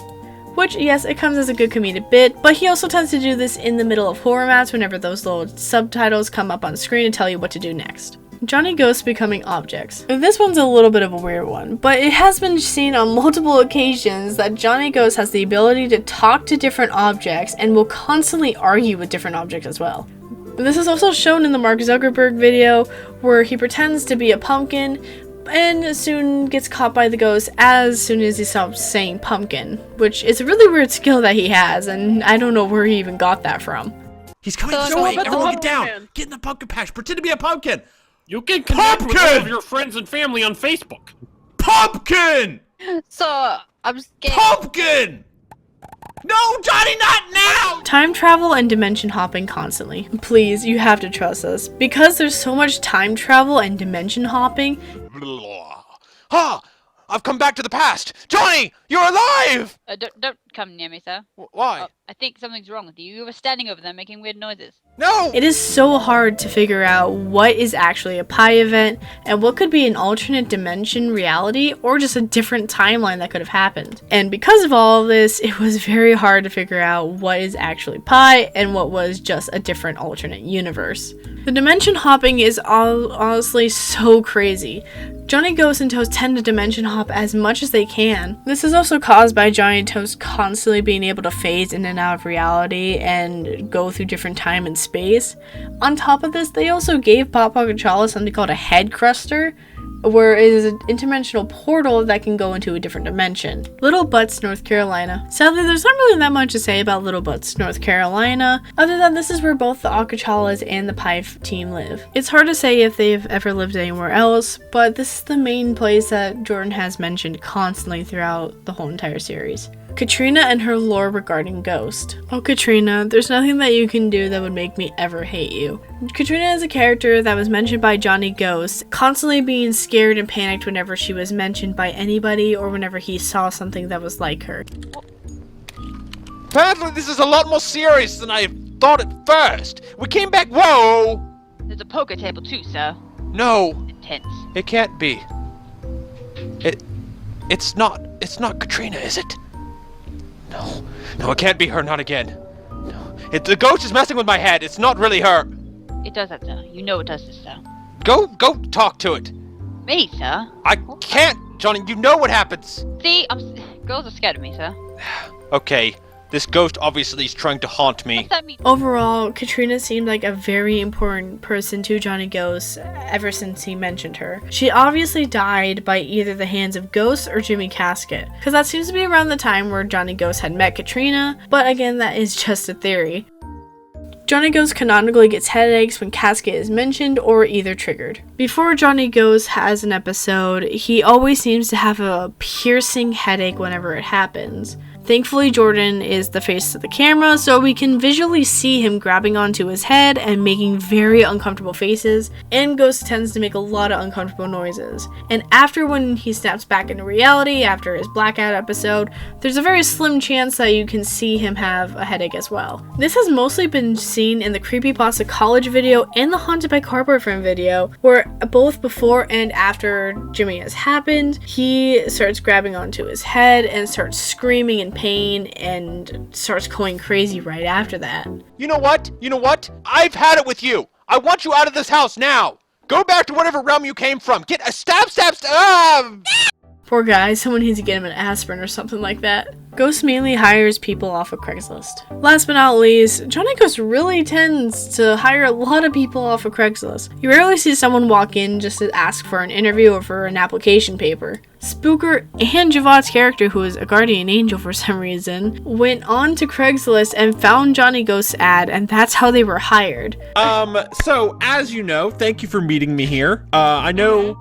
Speaker 5: Which, yes, it comes as a good comedic bit, but he also tends to do this in the middle of horror maps whenever those little subtitles come up on screen to tell you what to do next. Johnny Ghost becoming objects. This one's a little bit of a weird one, but it has been seen on multiple occasions that Johnny Ghost has the ability to talk to different objects and will constantly argue with different objects as well. This is also shown in the Mark Zuckerberg video where he pretends to be a pumpkin and soon gets caught by the ghost as soon as he stops saying pumpkin, which is a really weird skill that he has, and I don't know where he even got that from.
Speaker 8: He's coming
Speaker 6: So
Speaker 8: this
Speaker 6: it's
Speaker 8: way!
Speaker 6: all about the
Speaker 8: Everyone get
Speaker 6: pumpkin
Speaker 8: down!
Speaker 6: man.
Speaker 8: Get in the pumpkin patch! Pretend to be a pumpkin!
Speaker 7: You can connect with all
Speaker 8: Pumpkin!
Speaker 7: of your friends and family on Facebook.
Speaker 8: Pumpkin!
Speaker 9: So, I'm scared.
Speaker 8: Pumpkin! No, Johnny, not now!
Speaker 5: Time travel and dimension hopping constantly. Please, you have to trust us. Because there's so much time travel and dimension hopping.
Speaker 3: Ha! I've come back to the past! Johnny! You're alive!
Speaker 9: Don't come near me, sir.
Speaker 3: Why?
Speaker 9: Oh, I think something's wrong with you. You were standing over there making weird noises.
Speaker 3: No!
Speaker 5: It is so hard to figure out what is actually a Pi event and what could be an alternate dimension reality or just a different timeline that could have happened. And because of all of this, it was very hard to figure out what is actually Pi and what was just a different alternate universe. The dimension hopping is honestly so crazy. Johnny Ghost and Toast tend to dimension hop as much as they can. This is also caused by Johnny and Toast constantly being able to phase in and out of reality and go through different time and space. On top of this, they also gave Papa Gachala something called a head cruster, where it is an interdimensional portal that can go into a different dimension. Little Butts, North Carolina. Sadly, there's not really that much to say about Little Butts, North Carolina, other than this is where both the Akachalas and the Pi team live. It's hard to say if they've ever lived anywhere else, but this is the main place that Jordan has mentioned constantly throughout the whole entire series. Katrina and her lore regarding Ghost. Oh, Katrina, there's nothing that you can do that would make me ever hate you. Katrina is a character that was mentioned by Johnny Ghost, constantly being scared and panicked whenever she was mentioned by anybody or whenever he saw something that was like her.
Speaker 3: Apparently this is a lot more serious than I thought at first. We came back. Whoa!
Speaker 9: There's a poker table too, sir.
Speaker 3: No,
Speaker 9: Intense.
Speaker 3: it can't be. It's not Katrina, is it? No, it can't be her, not again. No, the ghost is messing with my head. It's not really her.
Speaker 9: It does that, sir. You know it does this, sir.
Speaker 3: Go talk to it.
Speaker 9: Me, sir?
Speaker 3: I can't, Johnny. You know what happens.
Speaker 9: See, girls are scared of me, sir.
Speaker 3: Okay, this ghost obviously is trying to haunt me.
Speaker 9: What's that mean?
Speaker 5: Overall, Katrina seemed like a very important person to Johnny Ghost ever since he mentioned her. She obviously died by either the hands of Ghost or Jimmy Casket, because that seems to be around the time where Johnny Ghost had met Katrina, but again, that is just a theory. Johnny Ghost canonically gets headaches when Casket is mentioned or either triggered. Before Johnny Ghost has an episode, he always seems to have a piercing headache whenever it happens. Thankfully, Jordan is the face of the camera, so we can visually see him grabbing onto his head and making very uncomfortable faces, and Ghost tends to make a lot of uncomfortable noises. And after when he snaps back into reality, after his blackout episode, there's a very slim chance that you can see him have a headache as well. This has mostly been seen in the Creepypasta College video and the Haunted by Car Boyfriend video, where both before and after Jimmy has happened, he starts grabbing onto his head and starts screaming in pain and starts going crazy right after that.
Speaker 3: You know what? I've had it with you. I want you out of this house now. Go back to whatever realm you came from. Get a stab.
Speaker 5: Poor guy, someone needs to get him an aspirin or something like that. Ghost mainly hires people off of Craigslist. Last but not least, Johnny Ghost really tends to hire a lot of people off of Craigslist. You rarely see someone walk in just to ask for an interview or for an application paper. Spooker and Javod's character, who is a guardian angel for some reason, went on to Craigslist and found Johnny Ghost's ad, and that's how they were hired.
Speaker 8: So as you know, thank you for meeting me here. I know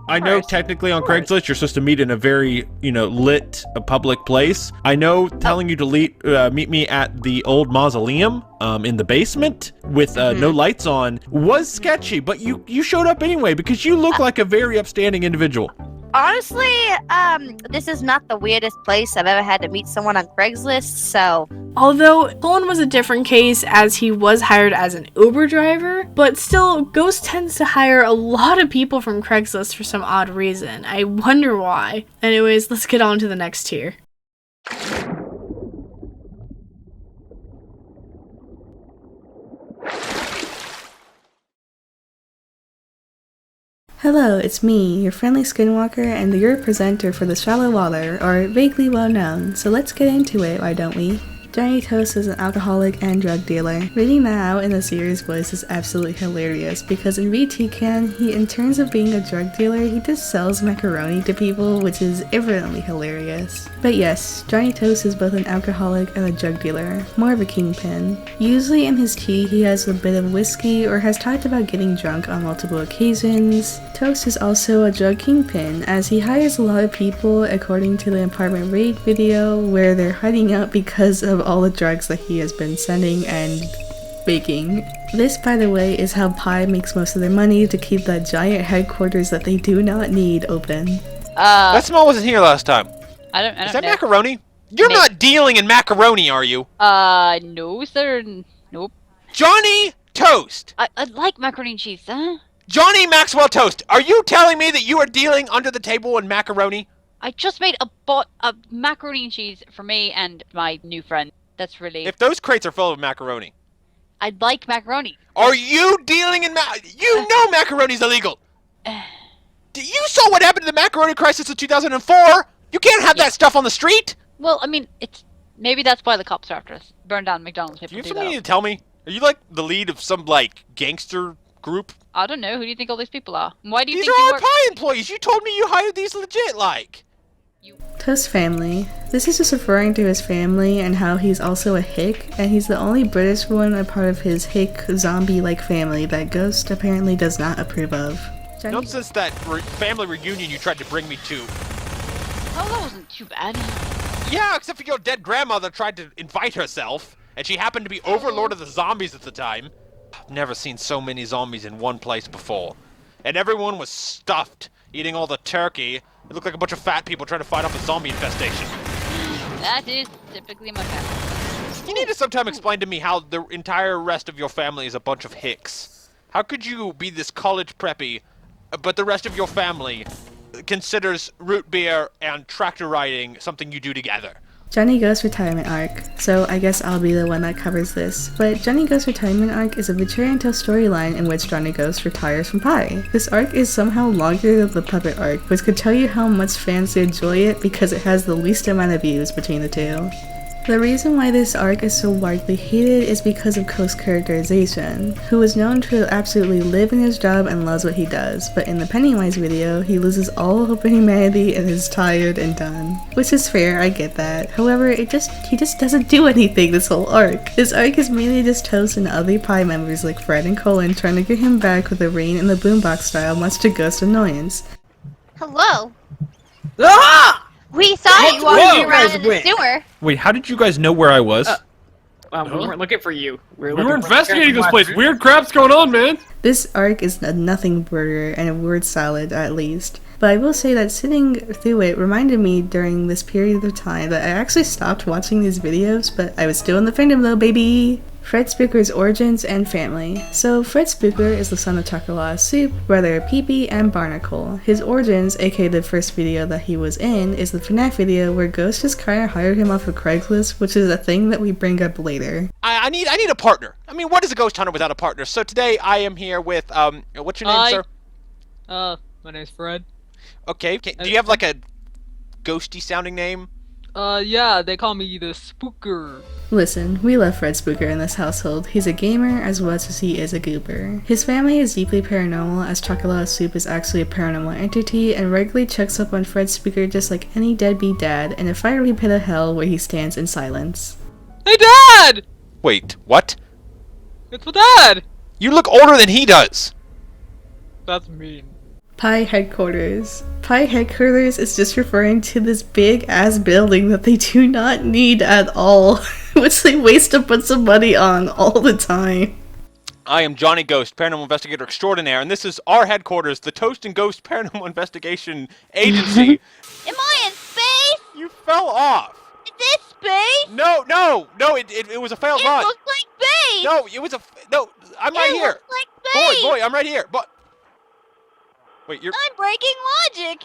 Speaker 8: technically on Craigslist you're supposed to meet in a very, lit public place. I know telling you to meet me at the old mausoleum in the basement with no lights on was sketchy, but you showed up anyway because you look like a very upstanding individual.
Speaker 10: Honestly, this is not the weirdest place I've ever had to meet someone on Craigslist, so...
Speaker 5: Although, Colin was a different case as he was hired as an Uber driver, but still, Ghost tends to hire a lot of people from Craigslist for some odd reason. I wonder why. Anyways, let's get on to the next tier.
Speaker 1: Hello, it's me, your friendly skinwalker and your presenter for the Shallow Water, or vaguely well known, so let's get into it, why don't we? Johnny Toast is an alcoholic and drug dealer. Reading that out in the series voice is absolutely hilarious because in VT canon, he, in terms of being a drug dealer, he just sells macaroni to people, which is infinitely hilarious. But yes, Johnny Toast is both an alcoholic and a drug dealer, more of a kingpin. Usually in his tea, he has a bit of whiskey or has talked about getting drunk on multiple occasions. Toast is also a drug kingpin as he hires a lot of people according to the apartment raid video where they're hiding out because of all the drugs that he has been sending and baking. This, by the way, is how P.I.E makes most of their money to keep that giant headquarters that they do not need open.
Speaker 3: That smell wasn't here last time.
Speaker 9: I don't
Speaker 3: Is that
Speaker 9: know.
Speaker 3: macaroni? You're not dealing in macaroni, are you?
Speaker 9: No, sir. Nope.
Speaker 3: Johnny Toast!
Speaker 9: I like macaroni and cheese, huh?
Speaker 3: Johnny Maxwell Toast, are you telling me that you are dealing under the table in macaroni?
Speaker 9: I just made a macaroni and cheese for me and my new friend. That's really...
Speaker 3: If those crates are full of macaroni.
Speaker 9: I like macaroni.
Speaker 3: Are you dealing in You know macaroni's illegal! You saw what happened to the macaroni crisis of 2004! You can't have that stuff on the street!
Speaker 9: Well, I mean, maybe that's why the cops are after us. Burn down McDonald's.
Speaker 3: Do you have something you need to tell me? Are you like the lead of some, like, gangster group?
Speaker 9: I don't know. Who do you think all these people are? Why do you
Speaker 3: These
Speaker 9: think
Speaker 3: are
Speaker 9: you
Speaker 3: all
Speaker 9: work...
Speaker 3: P.I.E employees! You told me you hired these legit, like!
Speaker 1: Toast family. This is just referring to his family and how he's also a hick, and he's the only British one a part of his hick zombie-like family that Ghost apparently does not approve of.
Speaker 3: Not since that family reunion you tried to bring me to.
Speaker 9: Oh, that wasn't too bad.
Speaker 3: Yeah, except for your dead grandmother tried to invite herself, and she happened to be overlord of the zombies at the time. I've never seen so many zombies in one place before. And everyone was stuffed, eating all the turkey. It looked like a bunch of fat people trying to fight off a zombie infestation.
Speaker 9: That is typically my family.
Speaker 3: You need to sometime explain to me how the entire rest of your family is a bunch of hicks. How could you be this college preppy, but the rest of your family considers root beer and tractor riding something you do together?
Speaker 1: Johnny Ghost's retirement arc. So I guess I'll be the one that covers this. But Johnny Ghost's retirement arc is a VenturianTale storyline in which Johnny Ghost retires from P.I.E. This arc is somehow longer than the puppet arc, which could tell you how much fans enjoy it because it has the least amount of views between the two. The reason why this arc is so widely hated is because of Ghost's characterization, who is known to absolutely live in his job and loves what he does, but in the Pennywise video, he loses all hope in humanity and is tired and done. Which is fair, I get that. However, he just doesn't do anything this whole arc. This arc is mainly just Toast and other P.I.E members like Fred and Colin trying to get him back with the rain and the boombox style, much to Ghost's annoyance.
Speaker 10: Hello.
Speaker 7: Ah!
Speaker 10: We saw you walking around in the
Speaker 7: went.
Speaker 10: sewer.
Speaker 8: Wait, how did you guys know where I was?
Speaker 7: We weren't looking for you.
Speaker 11: We were investigating this place. Weird crap's going on, man.
Speaker 1: This arc is a nothing burger and a word salad at least. But I will say that sitting through it reminded me during this period of time that I actually stopped watching these videos, but I was still in the fandom though, baby! Fred Spooker's origins and family. So Fred Spooker is the son of Chocolate Soup, brother P.I.E and Barnacle. His origins, aka the first video that he was in, is the FNAF video where Ghost just kinda hired him off of Craigslist, which is a thing that we bring up later.
Speaker 3: I need a partner. I mean, what is a ghost hunter without a partner? So today I am here with, what's your name, sir?
Speaker 7: My name's Fred.
Speaker 3: Okay, do you have like a ghosty sounding name?
Speaker 7: Yeah, they call me the Spooker.
Speaker 1: Listen, we love Fred Spooker in this household. He's a gamer as well as he is a goober. His family is deeply paranormal as Chocolate Soup is actually a paranormal entity and regularly checks up on Fred Spooker just like any deadbeat dad in a fiery pit of hell where he stands in silence.
Speaker 7: Hey, Dad!
Speaker 3: Wait, what?
Speaker 7: It's my dad!
Speaker 3: You look older than he does!
Speaker 7: That's mean.
Speaker 1: P.I.E headquarters. P.I.E headquarters is just referring to this big ass building that they do not need at all, which they waste a bunch of money on all the time.
Speaker 3: I am Johnny Ghost, Paranormal Investigator Extraordinaire, and this is our headquarters, the Toast and Ghost Paranormal Investigation Agency.
Speaker 2: Am I in space?
Speaker 3: You fell off!
Speaker 2: Is this space?
Speaker 3: No, it was a failed
Speaker 2: It
Speaker 3: launch.
Speaker 2: looks like space!
Speaker 3: No, no, I'm right here.
Speaker 2: It looks like space!
Speaker 3: Boy, I'm right here. But wait, you're.
Speaker 2: I'm breaking logic!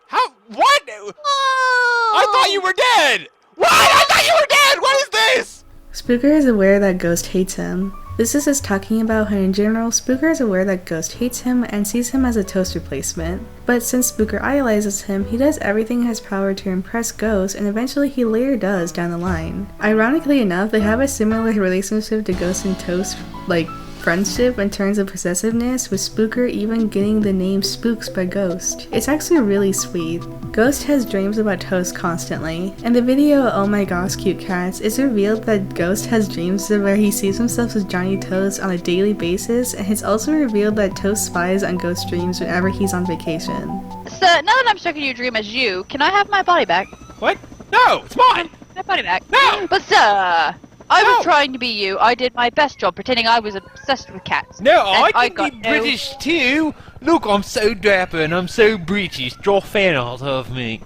Speaker 3: How? What?
Speaker 2: Whoa!
Speaker 3: I thought you were dead. What? I thought you were dead. What is this?
Speaker 1: Spooker is aware that Ghost hates him. This is us talking about how in general, Spooker is aware that Ghost hates him and sees him as a toast replacement. But since Spooker idolizes him, he does everything in his power to impress Ghost, and eventually he later does down the line. Ironically enough, they have a similar relationship to Ghost and Toast, like friendship in terms of possessiveness, with Spooker even getting the name Spooks by Ghost. It's actually really sweet. Ghost has dreams about Toast constantly. In the video Oh My Gosh Cute Cats, it's revealed that Ghost has dreams where he sees himself as Johnny Toast on a daily basis, and it's also revealed that Toast spies on Ghost's dreams whenever he's on vacation.
Speaker 9: Sir, now that I'm stuck in your dream as you, can I have my body back?
Speaker 3: What? No, it's mine.
Speaker 9: My body back.
Speaker 3: No!
Speaker 9: But sir, I was trying to be you. I did my best job pretending I was obsessed with cats.
Speaker 3: No,
Speaker 9: And
Speaker 3: I can be British too. Look, I'm so dapper and I'm so British. Draw fan art of me.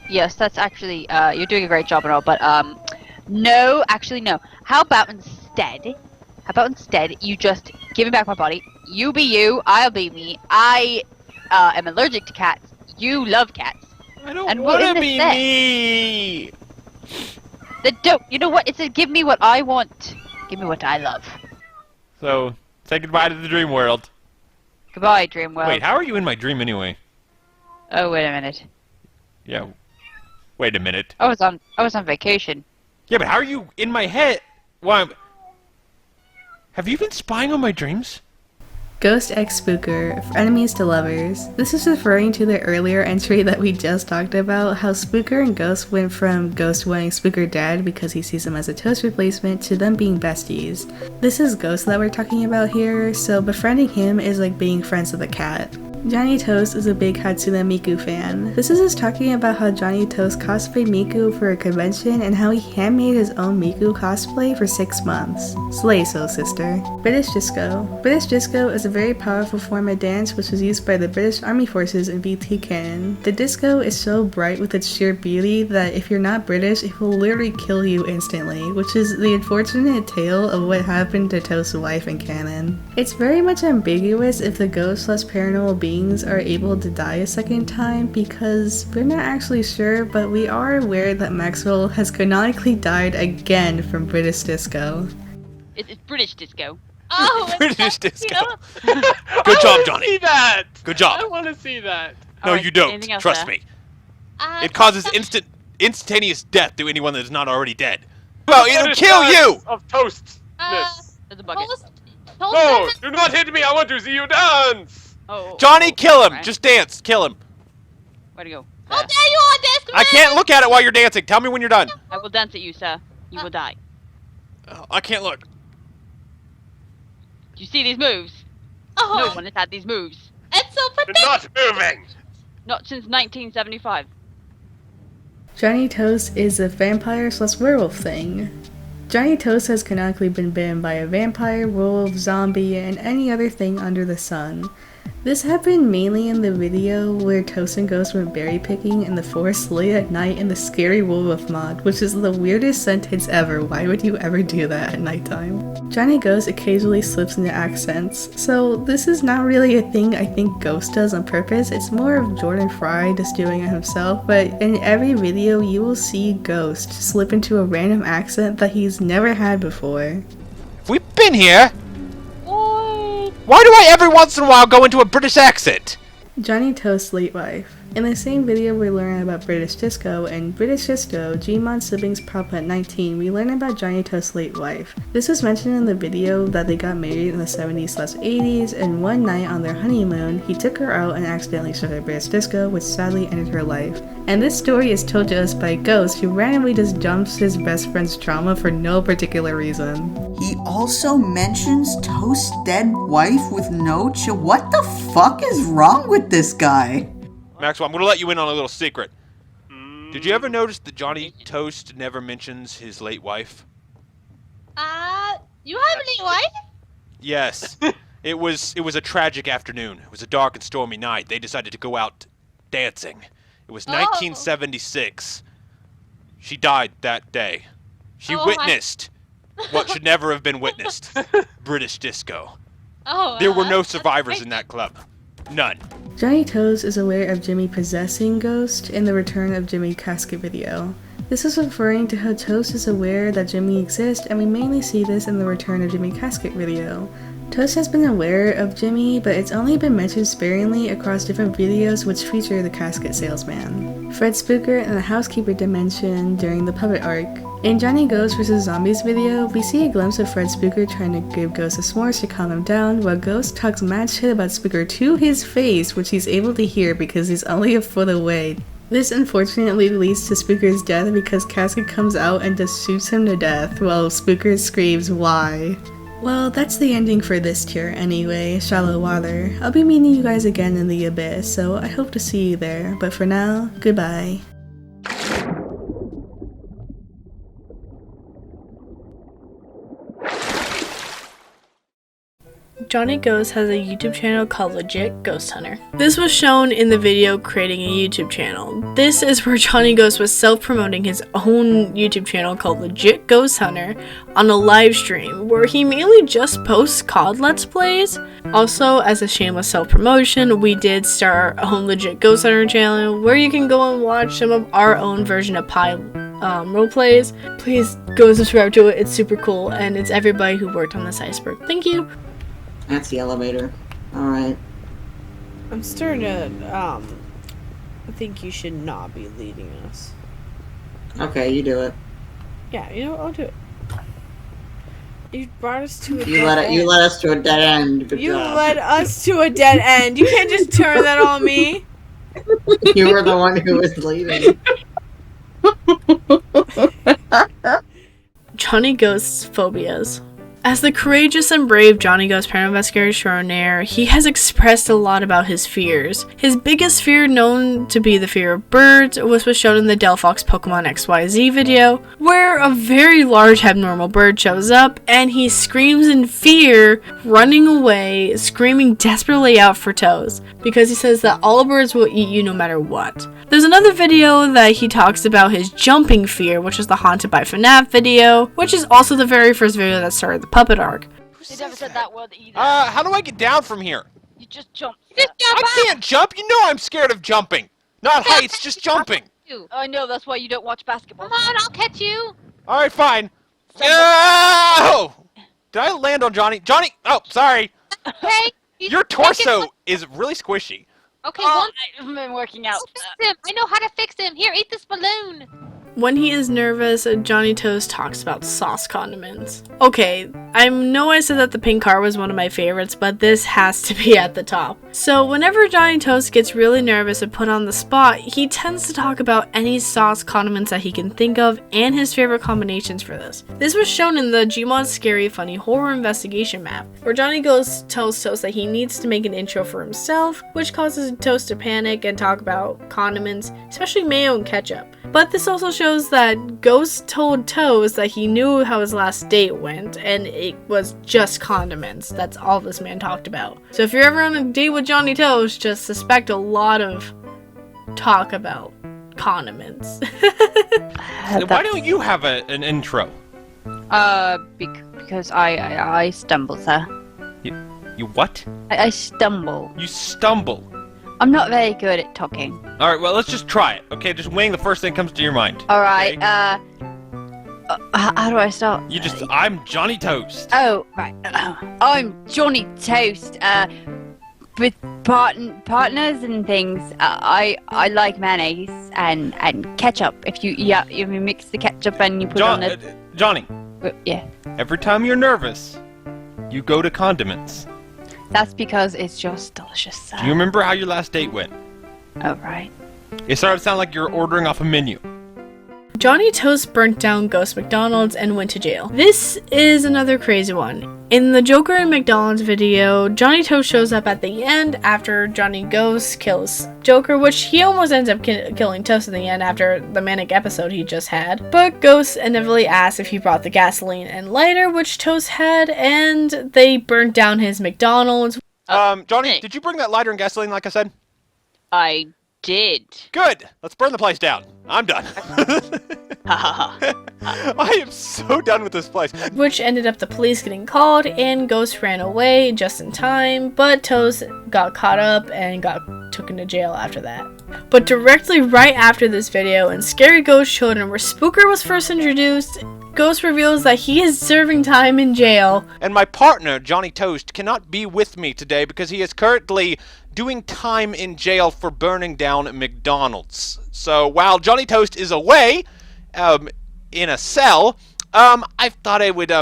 Speaker 9: Yes, that's actually, you're doing a great job and all, but, no, actually no. How about instead you just give me back my body, you be you, I'll be me, I, am allergic to cats, you love cats.
Speaker 3: I don't want to be me!
Speaker 9: Then don't, you know what, it's a give me what I want, give me what I love.
Speaker 3: So, say goodbye to the dream world.
Speaker 9: Goodbye, dream world.
Speaker 3: Wait, how are you in my dream anyway?
Speaker 9: Oh, wait a minute.
Speaker 3: Yeah, wait a minute.
Speaker 9: I was on vacation.
Speaker 3: Yeah, but how are you in my head? Why? Have you been spying on my dreams?
Speaker 1: Ghost X Spooker, enemies to lovers. This is referring to the earlier entry that we just talked about, how Spooker and Ghost went from Ghost wanting Spooker dead because he sees him as a toast replacement to them being besties. This is Ghost that we're talking about here, so befriending him is like being friends with a cat. Johnny Toast is a big Hatsune Miku fan. This is us talking about how Johnny Toast cosplayed Miku for a convention and how he handmade his own Miku cosplay for 6 months. Slay, soul sister. British Disco. British Disco is a very powerful form of dance which was used by the British Army Forces in VT canon. The disco is so bright with its sheer beauty that if you're not British, it will literally kill you instantly, which is the unfortunate tale of what happened to Toast's wife in canon. It's very much ambiguous if the ghost plus paranormal beings are able to die a second time because we're not actually sure, but we are aware that Maxwell has canonically died again from British Disco.
Speaker 9: It's British Disco.
Speaker 2: Oh,
Speaker 3: British Disco. Good job, Johnny.
Speaker 11: See that.
Speaker 3: Good job.
Speaker 11: I want to see that.
Speaker 3: No,
Speaker 9: Alright,
Speaker 3: you don't.
Speaker 9: anything else,
Speaker 3: Trust
Speaker 9: sir?
Speaker 3: me. It causes instantaneous death to anyone that is not already dead. Well, it'll
Speaker 11: British
Speaker 3: kill
Speaker 11: dance
Speaker 3: you.
Speaker 11: Of toastness.
Speaker 9: There's a bucket.
Speaker 11: No, do not hit me. I want to see you dance.
Speaker 9: Oh,
Speaker 3: Johnny, kill him.
Speaker 9: Right.
Speaker 3: Just dance. Kill him.
Speaker 9: Where'd he go?
Speaker 2: How dare you on desk,
Speaker 3: I can't look at it while you're dancing. Tell me when you're done.
Speaker 9: I will dance at you, sir. You will die.
Speaker 3: Oh, I can't look.
Speaker 9: Do you see these moves?
Speaker 2: Oh,
Speaker 9: No one has had these moves.
Speaker 2: it's so
Speaker 11: You're
Speaker 2: pathetic.
Speaker 11: not moving.
Speaker 9: Not since 1975.
Speaker 1: Johnny Toast is a vampire / werewolf thing. Johnny Toast has canonically been bitten by a vampire, werewolf, zombie, and any other thing under the sun. This happened mainly in the video where Toast and Ghost went berry picking in the forest late at night in the Scary Werewolf mod, which is the weirdest sentence ever. Why would you ever do that at nighttime? Johnny Ghost occasionally slips into accents, so this is not really a thing I think Ghost does on purpose. It's more of Jordan Frye just doing it himself, but in every video you will see Ghost slip into a random accent that he's never had before.
Speaker 3: We've been here. Why do I every once in a while go into a British accent?
Speaker 1: Johnny Toast's late wife. In the same video we learn about British Disco, and British Disco, Gmod siblings prop at 19, we learn about Johnny Toast's late wife. This was mentioned in the video that they got married in the 70s/80s, and one night on their honeymoon, he took her out and accidentally showed her British Disco, which sadly ended her life. And this story is told to us by Ghost, who randomly just jumps his best friend's trauma for no particular reason.
Speaker 4: He also mentions Toast's dead wife with no chill. What the fuck is wrong with this guy?
Speaker 3: Maxwell, I'm going to let you in on a little secret. Did you ever notice that Johnny Toast never mentions his late wife?
Speaker 2: You have a late wife?
Speaker 3: Yes. It was a tragic afternoon. It was a dark and stormy night. They decided to go out dancing. It was 1976. She died that day. She witnessed what should never have been witnessed. British Disco. There were no survivors in that club. None.
Speaker 1: Johnny Toast is aware of Jimmy possessing Ghost in the Return of Jimmy Casket video. This is referring to how Toast is aware that Jimmy exists, and we mainly see this in the Return of Jimmy Casket video. Toast has been aware of Jimmy, but it's only been mentioned sparingly across different videos which feature the casket salesman, Fred Spooker, and the housekeeper dimension during the puppet arc. In Johnny Ghost vs. Zombies video, we see a glimpse of Fred Spooker trying to give Ghost a s'mores to calm him down, while Ghost talks mad shit about Spooker to his face, which he's able to hear because he's only a foot away. This unfortunately leads to Spooker's death because Casket comes out and just shoots him to death, while Spooker screams, "Why?" Well, that's the ending for this tier anyway, Shallow Water. I'll be meeting you guys again in the Abyss, so I hope to see you there, but for now, goodbye.
Speaker 5: Johnny Ghost has a YouTube channel called Legit Ghost Hunter. This was shown in the video creating a YouTube channel. This is where Johnny Ghost was self-promoting his own YouTube channel called Legit Ghost Hunter on a live stream where he mainly just posts COD Let's Plays. Also, as a shameless self-promotion, we did start our own Legit Ghost Hunter channel where you can go and watch some of our own version of P.I.E roleplays. Please go and subscribe to it, it's super cool, and it's everybody who worked on this iceberg. Thank you!
Speaker 4: That's the elevator. Alright.
Speaker 5: I'm starting to, I think you should not be leading us.
Speaker 4: Okay, you do it.
Speaker 5: Yeah, you know what, I'll do it. You brought us to a
Speaker 4: You led us to a dead end. Good job.
Speaker 5: led us to a dead end. You can't just turn that on me.
Speaker 4: You were the one who was leading.
Speaker 5: Johnny Ghost's phobias. As the courageous and brave Johnny Ghost Paranormal Investigator Extraordinaire, he has expressed a lot about his fears. His biggest fear, known to be the fear of birds, was shown in the Delphox Pokemon XYZ video, where a very large abnormal bird shows up and he screams in fear, running away, screaming desperately out for Toes, because he says that all birds will eat you no matter what. There's another video that he talks about his jumping fear, which is the Haunted by FNAF video, which is also the very first video that started the puppet arc.
Speaker 2: They never said that word either.
Speaker 3: How do I get down from here?
Speaker 2: You just jump.
Speaker 3: I can't jump. You know I'm scared of jumping. Not heights, just jumping.
Speaker 2: I know, that's why you don't watch basketball.
Speaker 6: Come on, I'll catch you.
Speaker 3: All right, fine. Oh! Did I land on Johnny? Johnny! Oh, sorry.
Speaker 6: Hey,
Speaker 3: Your torso is really squishy.
Speaker 6: Okay,
Speaker 2: Oh, I've been working out.
Speaker 6: fix him. I know how to fix him. Here, eat this balloon.
Speaker 5: When he is nervous, Johnny Toast talks about sauce condiments. Okay, I know I said that the pink car was one of my favorites, but this has to be at the top. So whenever Johnny Toast gets really nervous and put on the spot, he tends to talk about any sauce condiments that he can think of and his favorite combinations for this. This was shown in the Gmod Scary Funny Horror Investigation map, where Johnny Ghost tells Toast that he needs to make an intro for himself, which causes Toast to panic and talk about condiments, especially mayo and ketchup. But this also shows that Ghost told Toast that he knew how his last date went, and it was just condiments. That's all this man talked about. So if you're ever on a date with Johnny Toast, just suspect a lot of talk about condiments.
Speaker 3: Why don't you have an intro?
Speaker 9: Because I stumble, sir.
Speaker 3: You what?
Speaker 9: I stumble.
Speaker 3: You stumble.
Speaker 9: I'm not very good at talking.
Speaker 3: All right, well, let's just try it. Okay, just wing the first thing that comes to your mind.
Speaker 9: All right.
Speaker 3: Okay?
Speaker 9: How do I start?
Speaker 3: I'm Johnny Toast.
Speaker 9: Oh, right. I'm Johnny Toast. With partners and things, I like mayonnaise and ketchup. If you mix the ketchup and you put on the
Speaker 3: Johnny.
Speaker 9: Yeah.
Speaker 3: Every time you're nervous, you go to condiments.
Speaker 9: That's because it's just delicious, sir.
Speaker 3: Do you remember how your last date went?
Speaker 9: Oh, right.
Speaker 3: It started to sound like you're ordering off a menu.
Speaker 5: Johnny Toast burnt down Ghost McDonald's and went to jail. This is another crazy one. In the Joker and McDonald's video, Johnny Toast shows up at the end after Johnny Ghost kills Joker, which he almost ends up killing Toast in the end after the manic episode he just had. But Ghost inevitably asks if he brought the gasoline and lighter, which Toast had, and they burnt down his McDonald's.
Speaker 3: Johnny, did you bring that lighter and gasoline like I said?
Speaker 2: I did.
Speaker 3: Good. Let's burn the place down. I'm done.
Speaker 2: Ha ha ha.
Speaker 3: I am so done with this place.
Speaker 5: Which ended up the police getting called, and Ghost ran away just in time, but Toast got caught up and got taken to jail after that. But directly right after this video in Scary Ghost Children, where Spooker was first introduced, Ghost reveals that he is serving time in jail.
Speaker 3: And my partner, Johnny Toast, cannot be with me today because he is currently doing time in jail for burning down McDonald's. So while Johnny Toast is away, in a cell, I thought I would,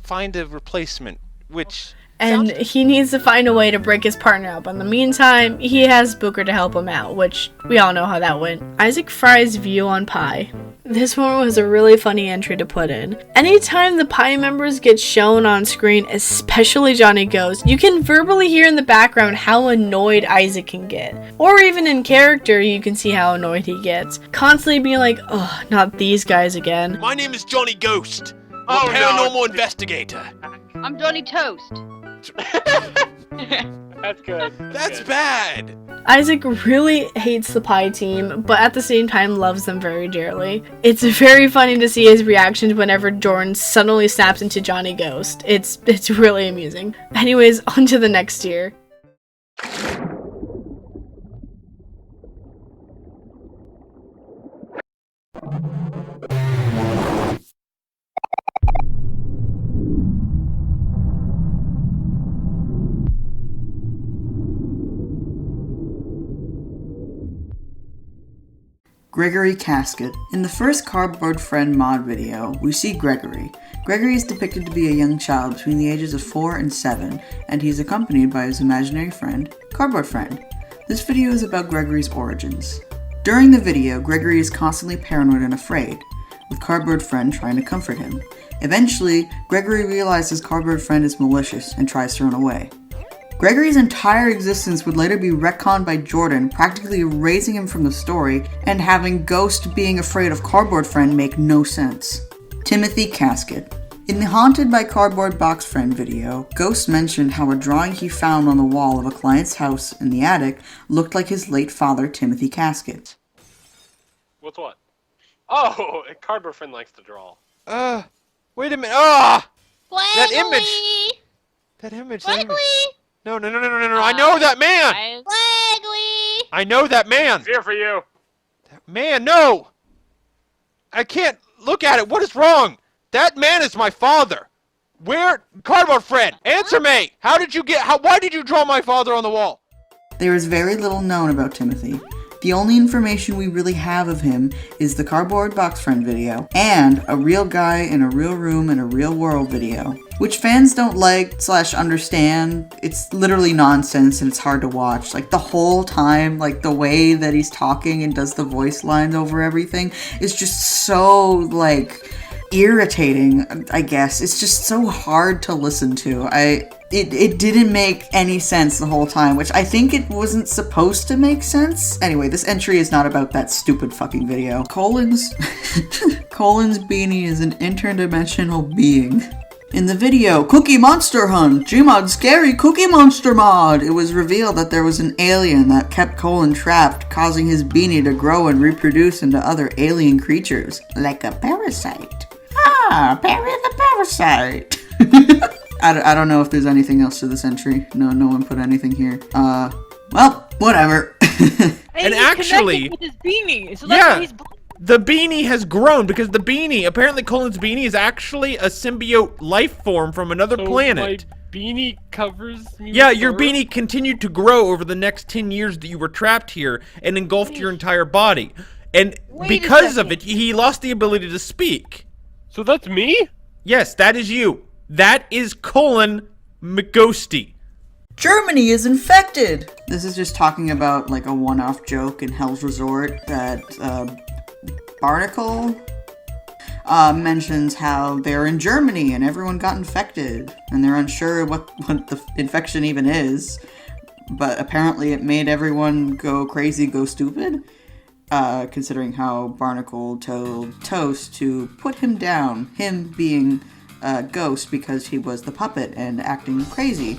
Speaker 3: find a replacement, which...
Speaker 5: And he needs to find a way to break his partner up. In the meantime, he has Spooker to help him out, which we all know how that went. Isaac Frye's view on P.I.E. This one was a really funny entry to put in. Anytime the P.I.E members get shown on screen, especially Johnny Ghost, you can verbally hear in the background how annoyed Isaac can get. Or even in character, you can see how annoyed he gets. Constantly being like, oh, not these guys again.
Speaker 3: My name is Johnny Ghost.
Speaker 11: Oh,
Speaker 3: I'm a paranormal investigator.
Speaker 9: I'm Johnny Toast.
Speaker 11: That's good.
Speaker 3: That's bad.
Speaker 5: Isaac really hates the P.I.E team, but at the same time loves them very dearly. It's very funny to see his reactions whenever Jordan suddenly snaps into Johnny Ghost. It's really amusing. Anyways, on to the next tier.
Speaker 4: Gregory Casket. In the first Cardboard Friend mod video, we see Gregory. Gregory is depicted to be a young child between the ages of 4 and 7, and he's accompanied by his imaginary friend, Cardboard Friend. This video is about Gregory's origins. During the video, Gregory is constantly paranoid and afraid, with Cardboard Friend trying to comfort him. Eventually, Gregory realizes Cardboard Friend is malicious and tries to run away. Gregory's entire existence would later be retconned by Jordan, practically erasing him from the story, and having Ghost being afraid of Cardboard Friend make no sense. Timothy Casket. In the Haunted by Cardboard Box Friend video, Ghost mentioned how a drawing he found on the wall of a client's house in the attic looked like his late father, Timothy Casket.
Speaker 11: What's what? Oh, Cardboard Friend likes to draw.
Speaker 3: Wait a minute. That
Speaker 2: Wiggly!
Speaker 3: image. That image.
Speaker 2: Wiggly!
Speaker 3: No. I know that man.
Speaker 2: Wiggly!
Speaker 3: I know that man.
Speaker 11: It's here for you.
Speaker 3: Man, no. I can't look at it. What is wrong? That man is my father. Where? Cardboard Friend, answer me. Why did you draw my father on the wall?
Speaker 4: There is very little known about Timothy. The only information we really have of him is the Cardboard Box Friend video, and a real guy in a real room in a real world video, which fans don't like/understand. It's literally nonsense and it's hard to watch. Like the whole time, like the way that he's talking and does the voice lines over everything is just so like irritating, I guess. It's just so hard to listen to. It didn't make any sense the whole time, which I think it wasn't supposed to make sense. Anyway, this entry is not about that stupid fucking video. Colin's beanie is an interdimensional being. In the video, Cookie Monster Hunt, Gmod Scary Cookie Monster Mod, it was revealed that there was an alien that kept Colin trapped, causing his beanie to grow and reproduce into other alien creatures, like a parasite. Barry the Parasite. I don't know if there's anything else to this entry. No one put anything here. Well, whatever.
Speaker 7: And actually, with his beanie, so that's why he's
Speaker 8: the beanie has grown because the beanie, apparently Colin's beanie is actually a symbiote life form from another planet.
Speaker 11: My beanie covers me.
Speaker 8: Yeah, your beanie continued to grow over the next 10 years that you were trapped here and engulfed your entire body. And because of it, he lost the ability to speak.
Speaker 11: So that's me?
Speaker 8: Yes, that is you. That is Colin Ghostie.
Speaker 4: Germany is infected! This is just talking about like a one-off joke in Hell's Resort that Barnacle mentions how they're in Germany and everyone got infected and they're unsure what the infection even is, but apparently it made everyone go crazy, go stupid, considering how Barnacle told Toast to put him down, him being Ghost because he was the puppet and acting crazy,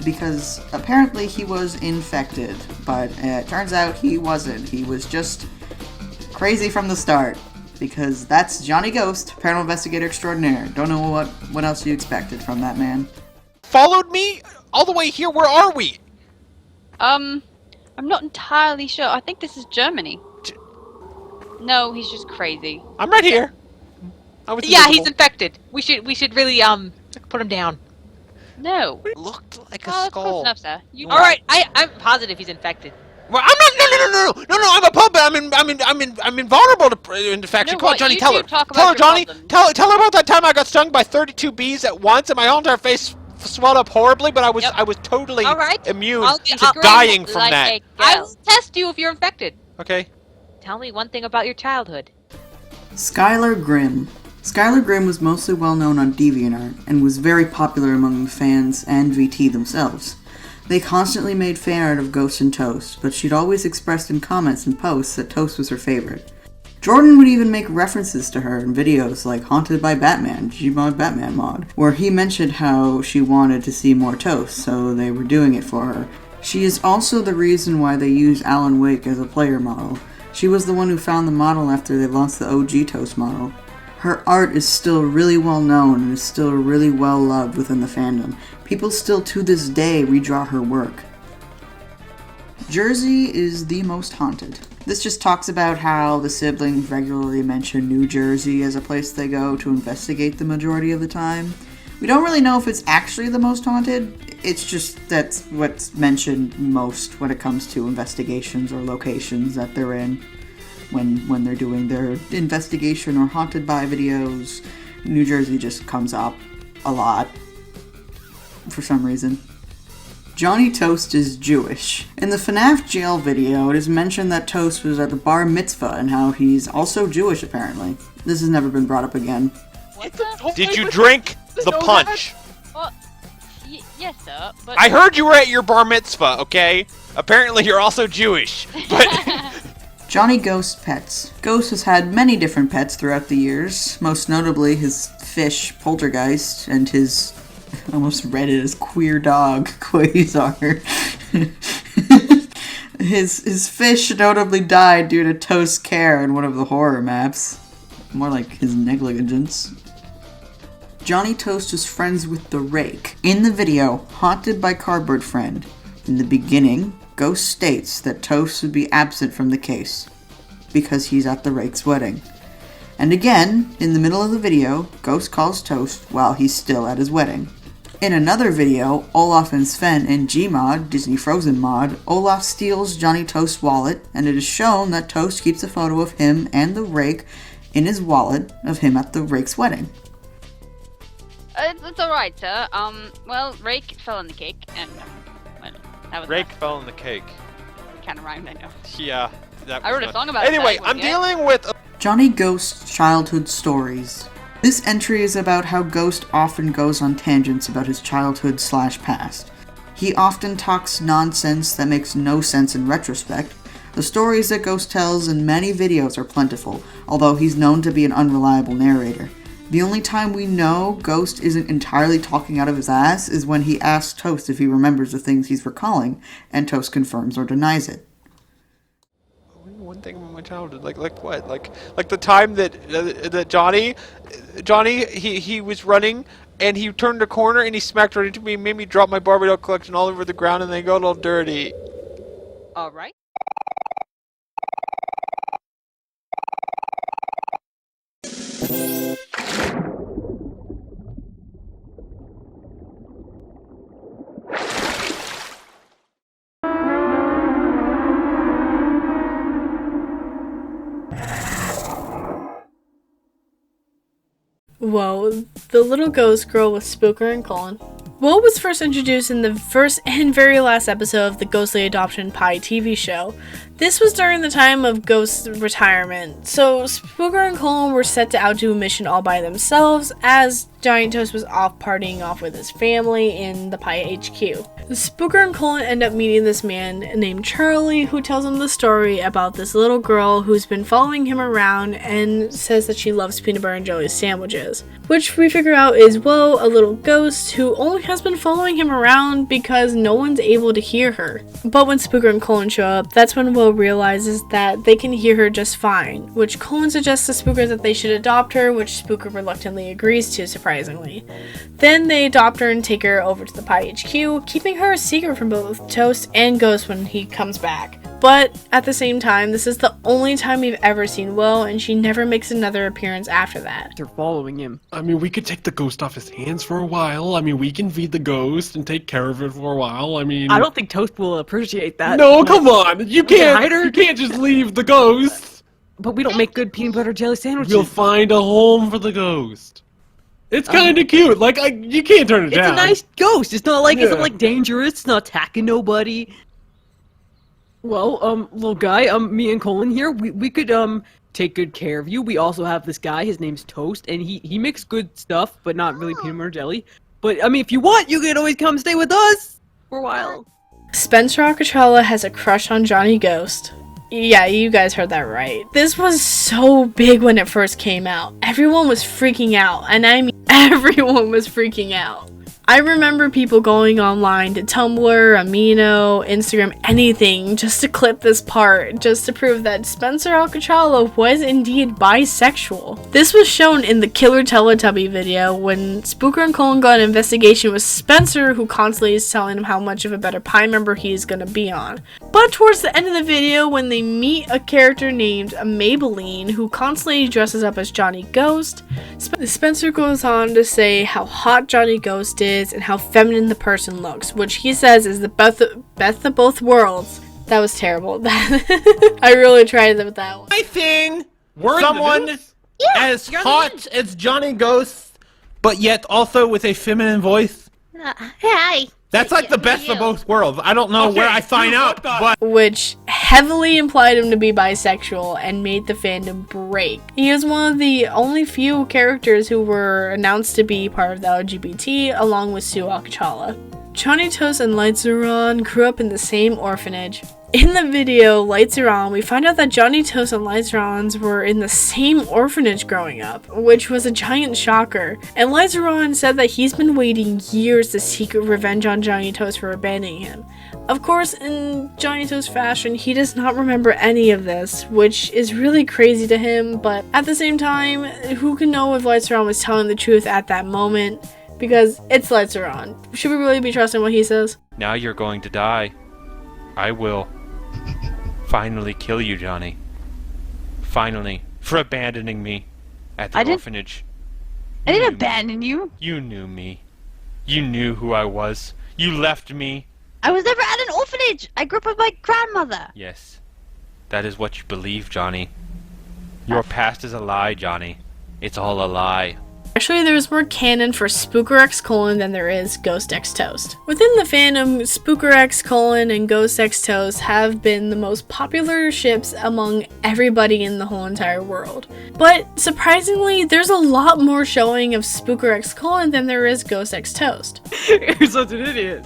Speaker 4: because apparently he was infected, but it turns out he wasn't. He was just Crazy from the start. Because that's Johnny Ghost, Paranormal Investigator Extraordinaire. Don't know what else you expected from that man.
Speaker 3: Followed me all the way here. Where are we?
Speaker 9: I'm not entirely sure. I think this is Germany. No, he's just crazy.
Speaker 3: I'm right here.
Speaker 7: Yeah, he's infected. We should really put him down.
Speaker 9: No.
Speaker 3: It looked like a
Speaker 9: Oh, that's
Speaker 3: skull.
Speaker 9: close enough, sir.
Speaker 7: All right, I'm positive he's infected.
Speaker 3: Well, I'm not. No. I'm a puppet. I'm invulnerable to infection. Come on, Johnny, tell her. Tell her, Johnny. Tell her about that time I got stung by 32 bees at once, and my whole entire face swelled up horribly. But I was totally immune to dying from that.
Speaker 7: I will test you if you're infected.
Speaker 3: Okay.
Speaker 7: Tell me one thing about your childhood.
Speaker 4: Skylar Grimm. Skylar Grimm was mostly well known on DeviantArt and was very popular among the fans and VT themselves. They constantly made fan art of Ghost and Toast, but she'd always expressed in comments and posts that Toast was her favorite. Jordan would even make references to her in videos like Haunted by Batman, Gmod Batman mod, where he mentioned how she wanted to see more Toast, so they were doing it for her. She is also the reason why they use Alan Wake as a player model. She was the one who found the model after they launched the OG Toast model. Her art is still really well known and is still really well loved within the fandom. People still to this day redraw her work. Jersey is the most haunted. This just talks about how the siblings regularly mention New Jersey as a place they go to investigate the majority of the time. We don't really know if it's actually the most haunted. It's just that's what's mentioned most when it comes to investigations or locations that they're in. When they're doing their investigation or haunted by videos, New Jersey just comes up a lot for some reason. Johnny Toast is Jewish. In the FNAF jail video, it is mentioned that Toast was at the bar mitzvah and how he's also Jewish apparently. This has never been brought up again.
Speaker 3: Did you drink the punch?
Speaker 9: Well, yes, sir. But
Speaker 3: I heard you were at your bar mitzvah, okay? Apparently you're also Jewish, but...
Speaker 4: Johnny Ghost's pets. Ghost has had many different pets throughout the years, most notably his fish, Poltergeist, and his, I almost read it as queer dog, Quasar. His fish notably died due to Toast's care in one of the horror maps. More like his negligence. Johnny Toast is friends with the Rake. In the video, Haunted by Cardboard Friend, in the beginning, Ghost states that Toast would be absent from the case because he's at the Rake's wedding. And again, in the middle of the video, Ghost calls Toast while he's still at his wedding. In another video, Olaf and Sven in Gmod, Disney Frozen mod, Olaf steals Johnny Toast's wallet, and it is shown that Toast keeps a photo of him and the Rake in his wallet of him at the Rake's wedding.
Speaker 9: It's alright, sir. Well, Rake fell in the cake, and, well, that was
Speaker 3: Rake fell in the cake.
Speaker 9: Kind of rhymed, I know.
Speaker 3: Yeah.
Speaker 9: I wrote a song about it.
Speaker 3: Anyway, I'm dealing with...
Speaker 4: Johnny Ghost's childhood stories. This entry is about how Ghost often goes on tangents about his childhood/past. He often talks nonsense that makes no sense in retrospect. The stories that Ghost tells in many videos are plentiful, although he's known to be an unreliable narrator. The only time we know Ghost isn't entirely talking out of his ass is when he asks Toast if he remembers the things he's recalling, and Toast confirms or denies it.
Speaker 3: One thing about my childhood, like what? Like the time that Johnny, he was running and he turned a corner and he smacked right into me and made me drop my Barbie doll collection all over the ground and they got all dirty.
Speaker 9: Alright.
Speaker 5: Whoa, the little ghost girl with Spooker and Colin. Will was first introduced in the first and very last episode of the Ghostly Adoption P.I.E TV show. This was during the time of Ghost's retirement, so Spooker and Colin were set to outdo a mission all by themselves as Giant Toast was off partying off with his family in the P.I.E HQ. Spooker and Colin end up meeting this man named Charlie who tells them the story about this little girl who's been following him around and says that she loves peanut butter and jelly sandwiches. Which we figure out is, well, a little ghost who only has been following him around because no one's able to hear her. But when Spooker and Colin show up, that's when Will realizes that they can hear her just fine, which Colin suggests to Spooker that they should adopt her, which Spooker reluctantly agrees to, surprisingly. Then they adopt her and take her over to the P.I.E HQ, keeping her a secret from both Toast and Ghost when he comes back. But at the same time, this is the only time we've ever seen Will, and she never makes another appearance after that.
Speaker 12: They're following him.
Speaker 11: I mean, we could take the ghost off his hands for a while. I mean, we can feed the ghost and take care of it for a while. I mean,
Speaker 12: I don't think Toast will appreciate that.
Speaker 11: No, come on! You can't just leave the ghost.
Speaker 12: But we don't make good peanut butter jelly sandwiches.
Speaker 11: We'll find a home for the ghost. It's kind of cute. Like, you can't turn it down.
Speaker 12: It's a nice ghost. It's not like dangerous. It's not attacking nobody. Well, little guy, me and Colin here, we could, take good care of you. We also have this guy, his name's Toast, and he makes good stuff, but not really peanut butter jelly. But, I mean, if you want, you can always come stay with us for a while.
Speaker 5: Spencer Acachala has a crush on Johnny Ghost. Yeah, you guys heard that right. This was so big when it first came out. Everyone was freaking out, and I mean everyone was freaking out. I remember people going online to Tumblr, Amino, Instagram, anything just to clip this part, just to prove that Spencer Acachala was indeed bisexual. This was shown in the Killer Teletubby video when Spooker and Colin got an investigation with Spencer, who constantly is telling him how much of a better P.I.E member he's gonna be on. But towards the end of the video, when they meet a character named Maybelline, who constantly dresses up as Johnny Ghost, Spencer goes on to say how hot Johnny Ghost is and how feminine the person looks, which he says is the best of both worlds. That was terrible. I really tried with that one.
Speaker 8: I think someone as hot as Johnny Ghost, but yet also with a feminine voice.
Speaker 2: Hi.
Speaker 8: That's like the best of both worlds. I don't know where I sign up, but...
Speaker 5: Which heavily implied him to be bisexual and made the fandom break. He is one of the only few characters who were announced to be part of the LGBT, along with Sue Acachala. Johnny Toast and Lights Are On grew up in the same orphanage. In the video, Lights Are On, we find out that Johnny Toast and Lights Are On's were in the same orphanage growing up, which was a giant shocker. And Lights Are On said that he's been waiting years to seek revenge on Johnny Toast for abandoning him. Of course, in Johnny Toast fashion, he does not remember any of this, which is really crazy to him, but at the same time, who can know if Lights Are On was telling the truth at that moment? Because it's Lights Are On. Should we really be trusting what he says?
Speaker 3: Now you're going to die. I will finally kill you, Johnny. Finally. For abandoning me at the orphanage.
Speaker 9: I didn't abandon you.
Speaker 3: You knew me. You knew who I was. You left me.
Speaker 10: I was never at an orphanage. I grew up with my grandmother.
Speaker 3: Yes. That is what you believe, Johnny. Your past is a lie, Johnny. It's all a lie.
Speaker 5: Actually, there's more canon for Spooker X Colon than there is Ghost X Toast. Within the fandom, Spooker X Colon and Ghost X Toast have been the most popular ships among everybody in the whole entire world. But surprisingly, there's a lot more showing of Spooker X Colon than there is Ghost X Toast.
Speaker 12: You're such an idiot.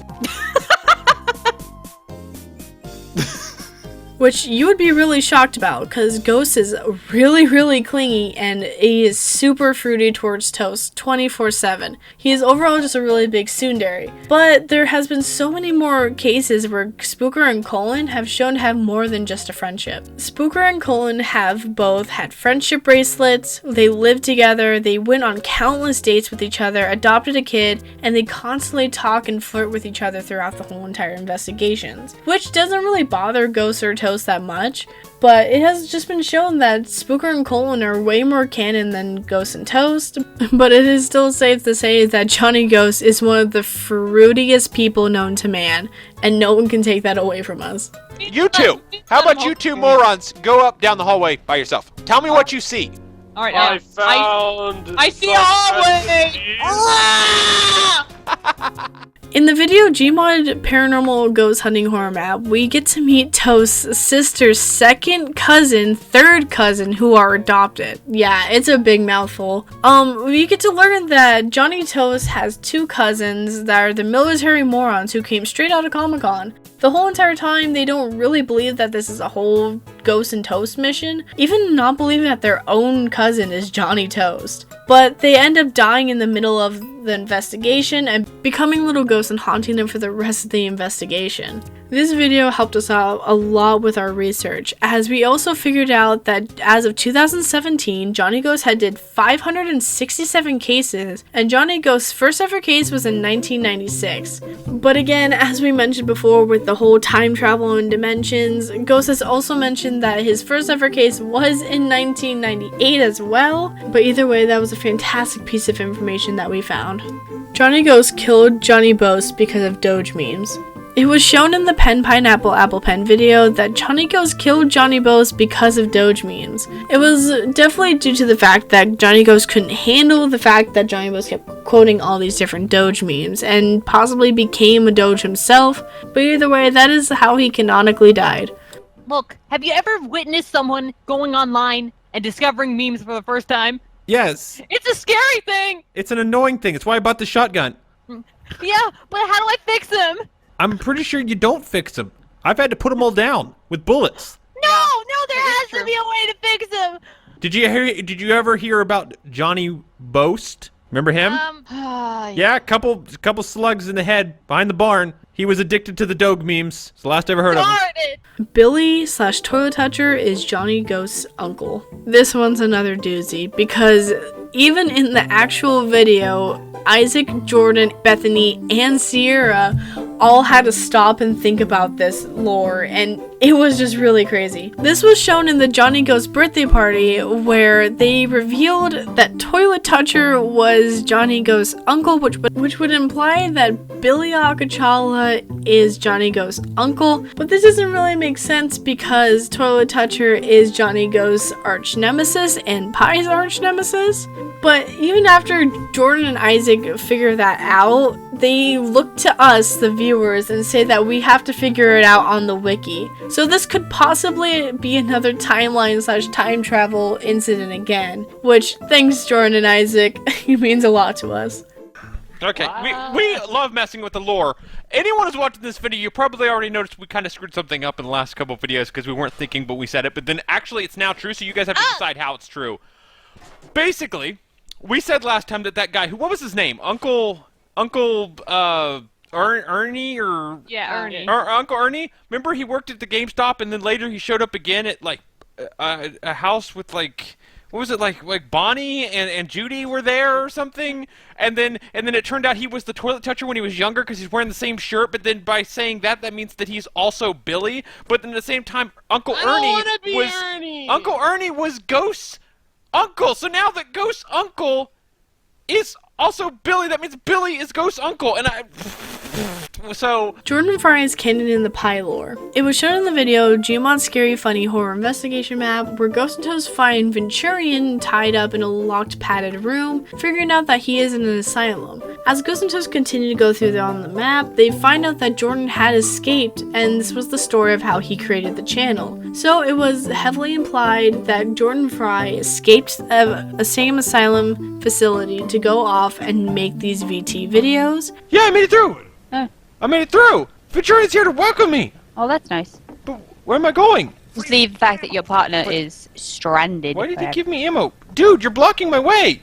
Speaker 5: Which you would be really shocked about, because Ghost is really clingy and he is super fruity towards Toast 24/7. He is overall just a really big tsundere. But there has been so many more cases where Spooker and Colin have shown to have more than just a friendship. Spooker and Colin have both had friendship bracelets, they lived together, they went on countless dates with each other, adopted a kid, and they constantly talk and flirt with each other throughout the whole entire investigations. Which doesn't really bother Ghost or Toast that much, but it has just been shown that Spooker and Colin are way more canon than Ghost and Toast. But it is still safe to say that Johnny Ghost is one of the fruitiest people known to man, and no one can take that away from us.
Speaker 3: You two! How about you two morons go up down the hallway by yourself? Tell me what you see.
Speaker 7: All right,
Speaker 11: I found.
Speaker 7: I see a hallway.
Speaker 5: In the video Gmod Paranormal Ghost Hunting Horror Map, we get to meet Toast's sister's second cousin, third cousin, who are adopted. Yeah, it's a big mouthful. We get to learn that Johnny Toast has two cousins that are the military morons who came straight out of Comic-Con. The whole entire time, they don't really believe that this is a whole Ghost and Toast mission, even not believing that their own cousin is Johnny Toast. But they end up dying in the middle of the investigation and becoming little ghosts and haunting them for the rest of the investigation. This video helped us out a lot with our research, as we also figured out that as of 2017, Johnny Ghost had did 567 cases, and Johnny Ghost's first ever case was in 1996. But again, as we mentioned before with the whole time travel and dimensions, Ghost has also mentioned that his first ever case was in 1998 as well, but either way, that was a fantastic piece of information that we found. Johnny Ghost killed Johnny Boast because of Doge memes. It was shown in the Pen Pineapple Apple Pen video that Johnny Ghost killed Johnny Boast because of Doge memes. It was definitely due to the fact that Johnny Ghost couldn't handle the fact that Johnny Boast kept quoting all these different Doge memes and possibly became a Doge himself, but either way, that is how he canonically died.
Speaker 7: Look, have you ever witnessed someone going online and discovering memes for the first time?
Speaker 8: Yes.
Speaker 7: It's a scary thing!
Speaker 8: It's an annoying thing. It's why I bought the shotgun.
Speaker 7: Yeah, but how do I fix them?
Speaker 8: I'm pretty sure you don't fix them. I've had to put them all down with bullets.
Speaker 7: No, there has to be a way to fix them!
Speaker 8: Did you ever hear about Johnny Boast? Remember him? Yeah, a couple slugs in the head behind the barn. He was addicted to the Doge memes. It's the last I ever heard of him.
Speaker 5: Billy/Toilet Toucher is Johnny Ghost's uncle. This one's another doozy because even in the actual video, Isaac, Jordan, Bethany, and Cierra all had to stop and think about this lore, and it was just really crazy. This was shown in the Johnny Ghost birthday party where they revealed that Toilet Toucher was Johnny Ghost's uncle, which would imply that Billy Acachala is Johnny Ghost's uncle, but this doesn't really make sense because Toilet Toucher is Johnny Ghost's arch nemesis and P.I.E.'s arch nemesis. But even after Jordan and Isaac figure that out, they look to us, the viewers, and say that we have to figure it out on the wiki. So this could possibly be another timeline/time travel incident again, which, thanks Jordan and Isaac, it means a lot to us.
Speaker 3: Okay, we love messing with the lore. Anyone who's watching this video, you probably already noticed we kind of screwed something up in the last couple of videos because we weren't thinking, but we said it. But then actually it's now true, so you guys have to decide how it's true. Basically, we said last time that guy, what was his name? Uncle Ernie or...
Speaker 7: Yeah, Ernie.
Speaker 3: Uncle Ernie? Remember he worked at the GameStop and then later he showed up again at, like, a house with, like... What was it, like Bonnie and Judy were there or something? And then it turned out he was the Toilet Toucher when he was younger because he's wearing the same shirt, but then by saying that means that he's also Billy. But then at the same time, Uncle Ernie was Ghost's uncle. So now that Ghost's uncle is also Billy, that means Billy is Ghost's uncle. And so...
Speaker 5: Jordan Frye is canon in the P.I.E lore. It was shown in the video Geomod's Scary Funny Horror Investigation Map where Ghost and Toast find Venturian tied up in a locked padded room, figuring out that he is in an asylum. As Ghost and Toast continue to go through on the map, they find out that Jordan had escaped, and this was the story of how he created the channel. So it was heavily implied that Jordan Frye escaped a same asylum facility to go off and make these VT videos.
Speaker 3: Yeah, I made it through! I made it through! Venturian's here to welcome me!
Speaker 9: Oh, that's nice.
Speaker 3: But where am I going?
Speaker 9: Just leave the fact that your partner is stranded.
Speaker 3: Why did he give me ammo? Dude, you're blocking my way!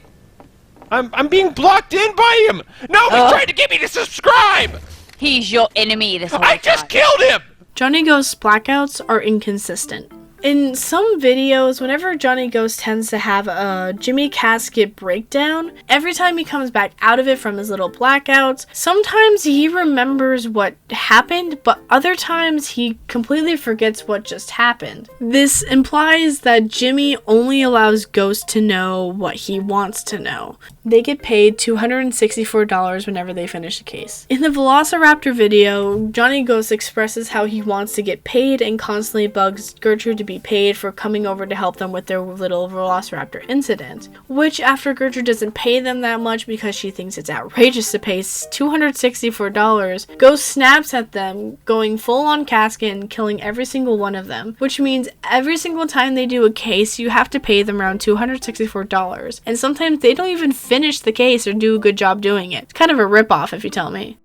Speaker 3: I'm being blocked in by him! No, he's trying to get me to subscribe!
Speaker 9: He's your enemy this whole
Speaker 3: time. I just killed him!
Speaker 5: Johnny Ghost's blackouts are inconsistent. In some videos, whenever Johnny Ghost tends to have a Jimmy Casket breakdown, every time he comes back out of it from his little blackouts, sometimes he remembers what happened, but other times he completely forgets what just happened. This implies that Jimmy only allows Ghost to know what he wants to know. They get paid $264 whenever they finish a case. In the Velociraptor video, Johnny Ghost expresses how he wants to get paid and constantly bugs Gertrude to be paid for coming over to help them with their little Velociraptor incident, which after Gertrude doesn't pay them that much because she thinks it's outrageous to pay $264, Ghost snaps at them, going full on Casket and killing every single one of them, which means every single time they do a case, you have to pay them around $264, and sometimes they don't even finish the case or do a good job doing it. It's kind of a ripoff if you tell me.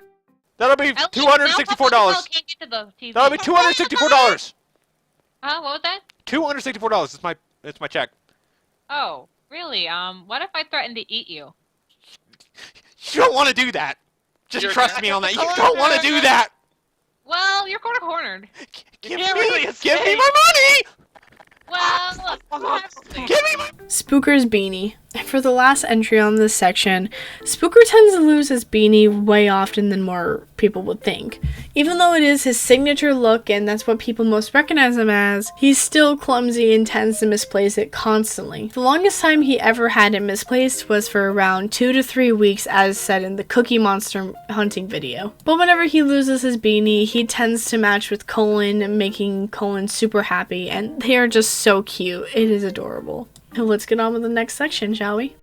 Speaker 3: That'll be $264.
Speaker 2: Can't get to the TV.
Speaker 3: That'll be $264.
Speaker 6: Huh? What was that?
Speaker 3: $264. It's my check.
Speaker 6: Oh, really? What if I threaten to eat you?
Speaker 3: You don't want to do that. Just trust me on that. You don't want to do that.
Speaker 6: Well, you're cornered.
Speaker 3: Give me my money.
Speaker 6: Well,
Speaker 3: Give me my...
Speaker 5: Spooker's beanie. For the last entry on this section, Spooker tends to lose his beanie way often than more people would think. Even though it is his signature look and that's what people most recognize him as, he's still clumsy and tends to misplace it constantly. The longest time he ever had it misplaced was for around 2 to 3 weeks, as said in the Cookie Monster hunting video. But whenever he loses his beanie, he tends to match with Colin, making Colin super happy, and they are just so cute. It is adorable. Let's get on with the next section, shall we?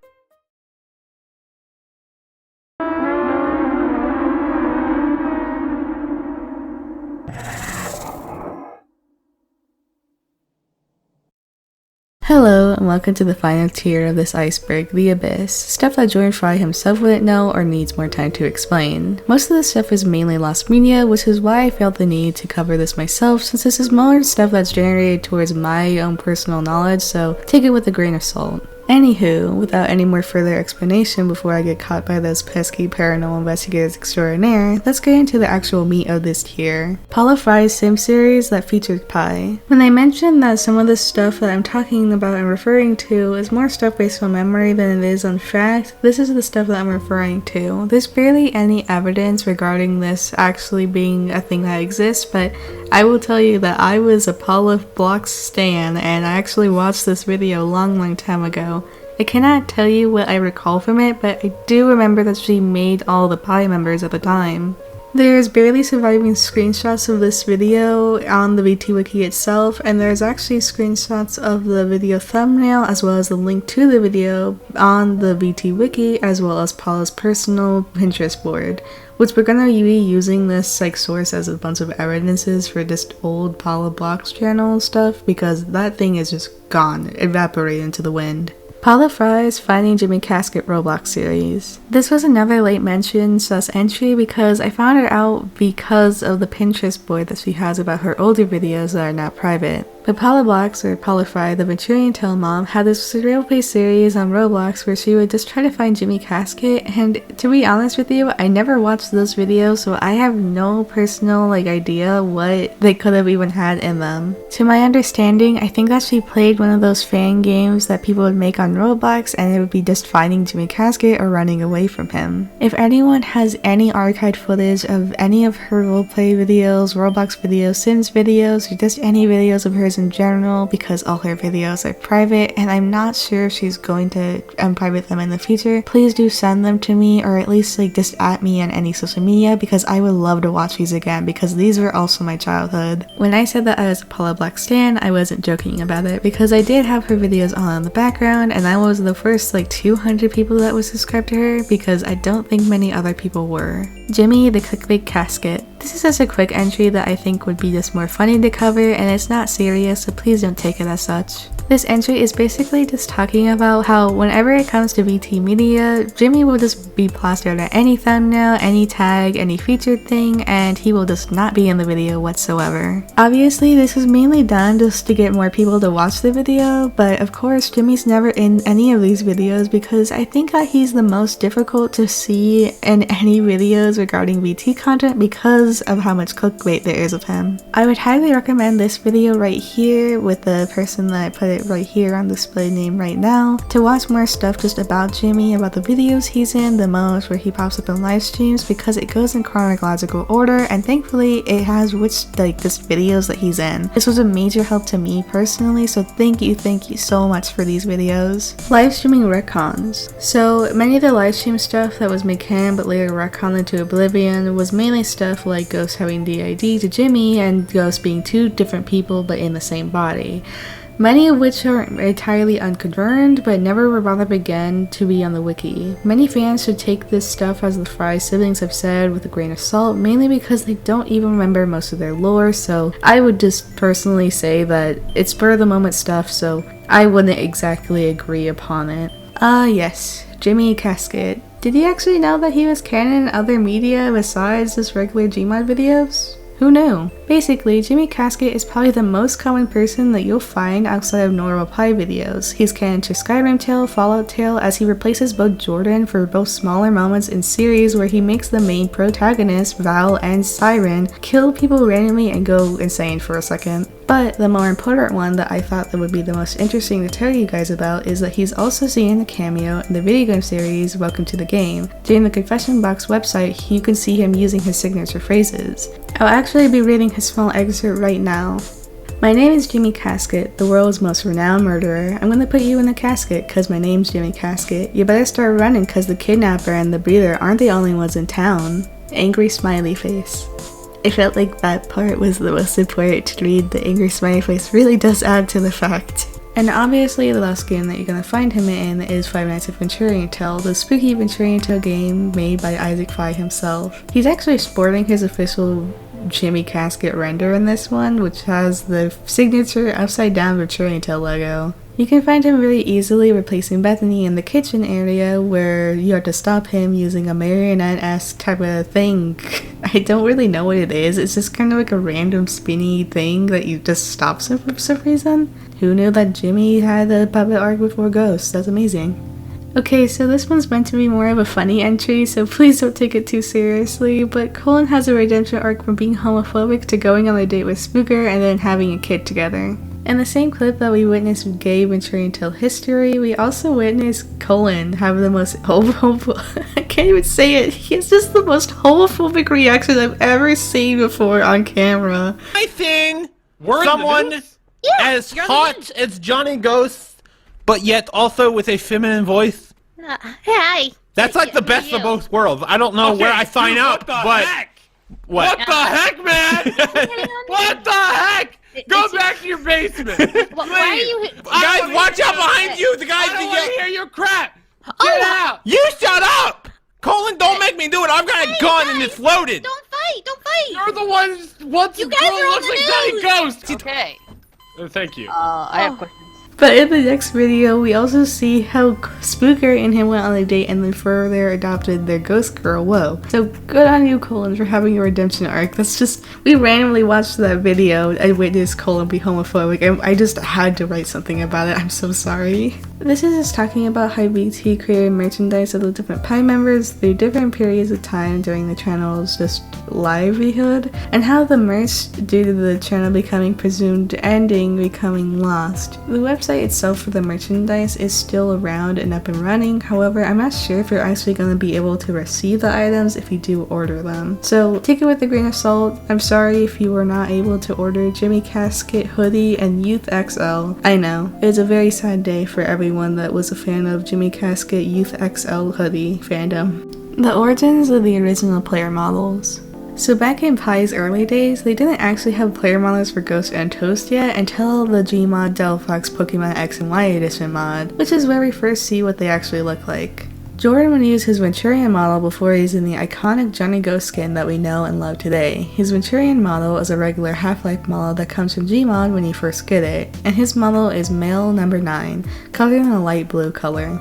Speaker 1: Hello, and welcome to the final tier of this iceberg, the Abyss. Stuff that Jordan Frye himself wouldn't know or needs more time to explain. Most of this stuff is mainly lost media, which is why I felt the need to cover this myself, since this is more stuff that's generated towards my own personal knowledge, so take it with a grain of salt. Anywho, without any more further explanation before I get caught by those pesky paranormal investigators extraordinaire, let's get into the actual meat of this tier. Paula Frye's sim series that featured P.I.E. When I mentioned that some of the stuff that I'm talking about and referring to is more stuff based on memory than it is on fact, this is the stuff that I'm referring to. There's barely any evidence regarding this actually being a thing that exists, but I will tell you that I was a Paula Block's stan and I actually watched this video a long time ago. I cannot tell you what I recall from it, but I do remember that she made all the P.I.E members at the time. There's barely surviving screenshots of this video on the VT Wiki itself, and there's actually screenshots of the video thumbnail as well as the link to the video on the VT Wiki as well as Paula's personal Pinterest board, which we're gonna be using this like source as a bunch of evidences for just old Paula Block's channel stuff because that thing is just gone, evaporated into the wind. Paula Frye's Finding Jimmy Casket Roblox series. This was another late mention / entry because I found her out because of the Pinterest board that she has about her older videos that are now private. But Paula Blocks, or Paula Frye, the VenturianTale mom, had this surreal play series on Roblox where she would just try to find Jimmy Casket, and to be honest with you, I never watched those videos, so I have no personal idea what they could have even had in them. To my understanding, I think that she played one of those fan games that people would make on Roblox, and it would be just finding Jimmy Casket or running away from him. If anyone has any archived footage of any of her roleplay videos, Roblox videos, Sims videos, or just any videos of hers in general, because all her videos are private and I'm not sure if she's going to unprivate them in the future, please do send them to me, or at least just at me on any social media, because I would love to watch these again because these were also my childhood. When I said that I was a Paula Block stan, I wasn't joking about it because I did have her videos on in the background and I was the first 200 people that was subscribed to her because I don't think many other people were. Jimmy the Clickbait Casket. This is just a quick entry that I think would be just more funny to cover, and it's not serious, so please don't take it as such. This entry is basically just talking about how whenever it comes to VT media, Jimmy will just be plastered at any thumbnail, any tag, any featured thing, and he will just not be in the video whatsoever. Obviously, this is mainly done just to get more people to watch the video, but of course, Jimmy's never in any of these videos because I think that he's the most difficult to see in any videos regarding VT content because of how much clickbait there is of him. I would highly recommend this video right here with the person that I put it right here on display name right now to watch more stuff just about Jimmy, about the videos he's in the most, where he pops up in live streams, because it goes in chronological order and thankfully it has just videos that he's in. This was a major help to me personally, so thank you so much for these videos. Live streaming retcons. So many of the live stream stuff that was made canon but later retconned into oblivion was mainly stuff like Ghost having DID to Jimmy and Ghost being two different people but in the same body. Many of which are entirely unconfirmed, but never were brought up again to be on the wiki. Many fans should take this stuff, as the Frye siblings have said, with a grain of salt, mainly because they don't even remember most of their lore, so I would just personally say that it's spur of the moment stuff, so I wouldn't exactly agree upon it. Yes, Jimmy Casket. Did you actually know that he was canon in other media besides just regular Gmod videos? Who knew? Basically, Jimmy Casket is probably the most common person that you'll find outside of normal P.I.E videos. He's canon to VenturianTale, Fallout Tale, as he replaces both Jordan for both smaller moments in series where he makes the main protagonist, Val and Siren, kill people randomly and go insane for a second. But the more important one that I thought that would be the most interesting to tell you guys about is that he's also seen a cameo in the video game series Welcome to the Game. During the Confession Box website, you can see him using his signature phrases. I'll actually be reading his small excerpt right now. My name is Jimmy Casket, the world's most renowned murderer. I'm gonna put you in the casket cause my name's Jimmy Casket. You better start running cause the kidnapper and the breather aren't the only ones in town. Angry smiley face. I felt like that part was the most important to read. The angry smiley face really does add to the fact. And obviously the last game that you're gonna find him in is Five Nights at VenturianTale, the spooky VenturianTale game made by Isaac Frye himself. He's actually sporting his official Jimmy Casket render in this one, which has the signature upside down VenturianTale logo. You can find him really easily replacing Bethany in the kitchen area where you have to stop him using a marionette-esque type of thing. I don't really know what it is, it's just kind of like a random spinny thing that you just stops him for some reason. Who knew that Jimmy had a puppet arc before Ghosts? That's amazing. Okay, so this one's meant to be more of a funny entry, so please don't take it too seriously, but Colin has a redemption arc from being homophobic to going on a date with Spooker and then having a kid together. In the same clip that we witnessed with gay VenturianTale history, we also witnessed Colin have the most I can't even say it. He has just the most homophobic reactions I've ever seen before on camera.
Speaker 8: I think someone as hot as Johnny Ghost, but yet also with a feminine voice.
Speaker 2: Hi.
Speaker 8: That's like the best of both worlds. I don't know where I find out, but
Speaker 11: What the heck, man? What the heck? Go back to your basement.
Speaker 2: Why are you?
Speaker 8: Guys, watch out behind you. The guys
Speaker 11: I don't want to hear your crap. Get out.
Speaker 8: You shut up. Colin, don't make me do it. I've got a gun and it's loaded.
Speaker 2: Don't fight! Don't fight!
Speaker 11: You're the ones. Once
Speaker 2: You
Speaker 11: a
Speaker 2: guys
Speaker 11: girl
Speaker 2: are on
Speaker 11: looks
Speaker 2: the
Speaker 11: like Johnny
Speaker 2: news.
Speaker 11: Ghost.
Speaker 9: Okay.
Speaker 11: Thank you.
Speaker 9: I have questions.
Speaker 1: But in the next video, we also see how Spooker and him went on a date and then further adopted their ghost girl. Whoa. So good on you, Colin, for having a redemption arc. That's just, we randomly watched that video and witnessed Colin be homophobic, and I just had to write something about it. I'm so sorry. This is just talking about how BT created merchandise of the different P.I.E members through different periods of time during the channel's just livelihood, and how the merch, due to the channel becoming presumed ending, becoming lost. The website itself for the merchandise is still around and up and running, however I'm not sure if you're actually going to be able to receive the items if you do order them. So take it with a grain of salt. I'm sorry if you were not able to order Jimmy Casket hoodie and Youth XL. I know, it was a very sad day for everyone that was a fan of Jimmy Casket Youth XL hoodie fandom. The origins of the original player models. So back in P.I.E.'s early days, they didn't actually have player models for Ghost and Toast yet until the Gmod Delphox Pokemon X and Y Edition mod, which is where we first see what they actually look like. Jordan would use his Venturian model before using the iconic Johnny Ghost skin that we know and love today. His Venturian model is a regular Half-Life model that comes from Gmod when you first get it, and his model is male number 9, colored in a light blue color.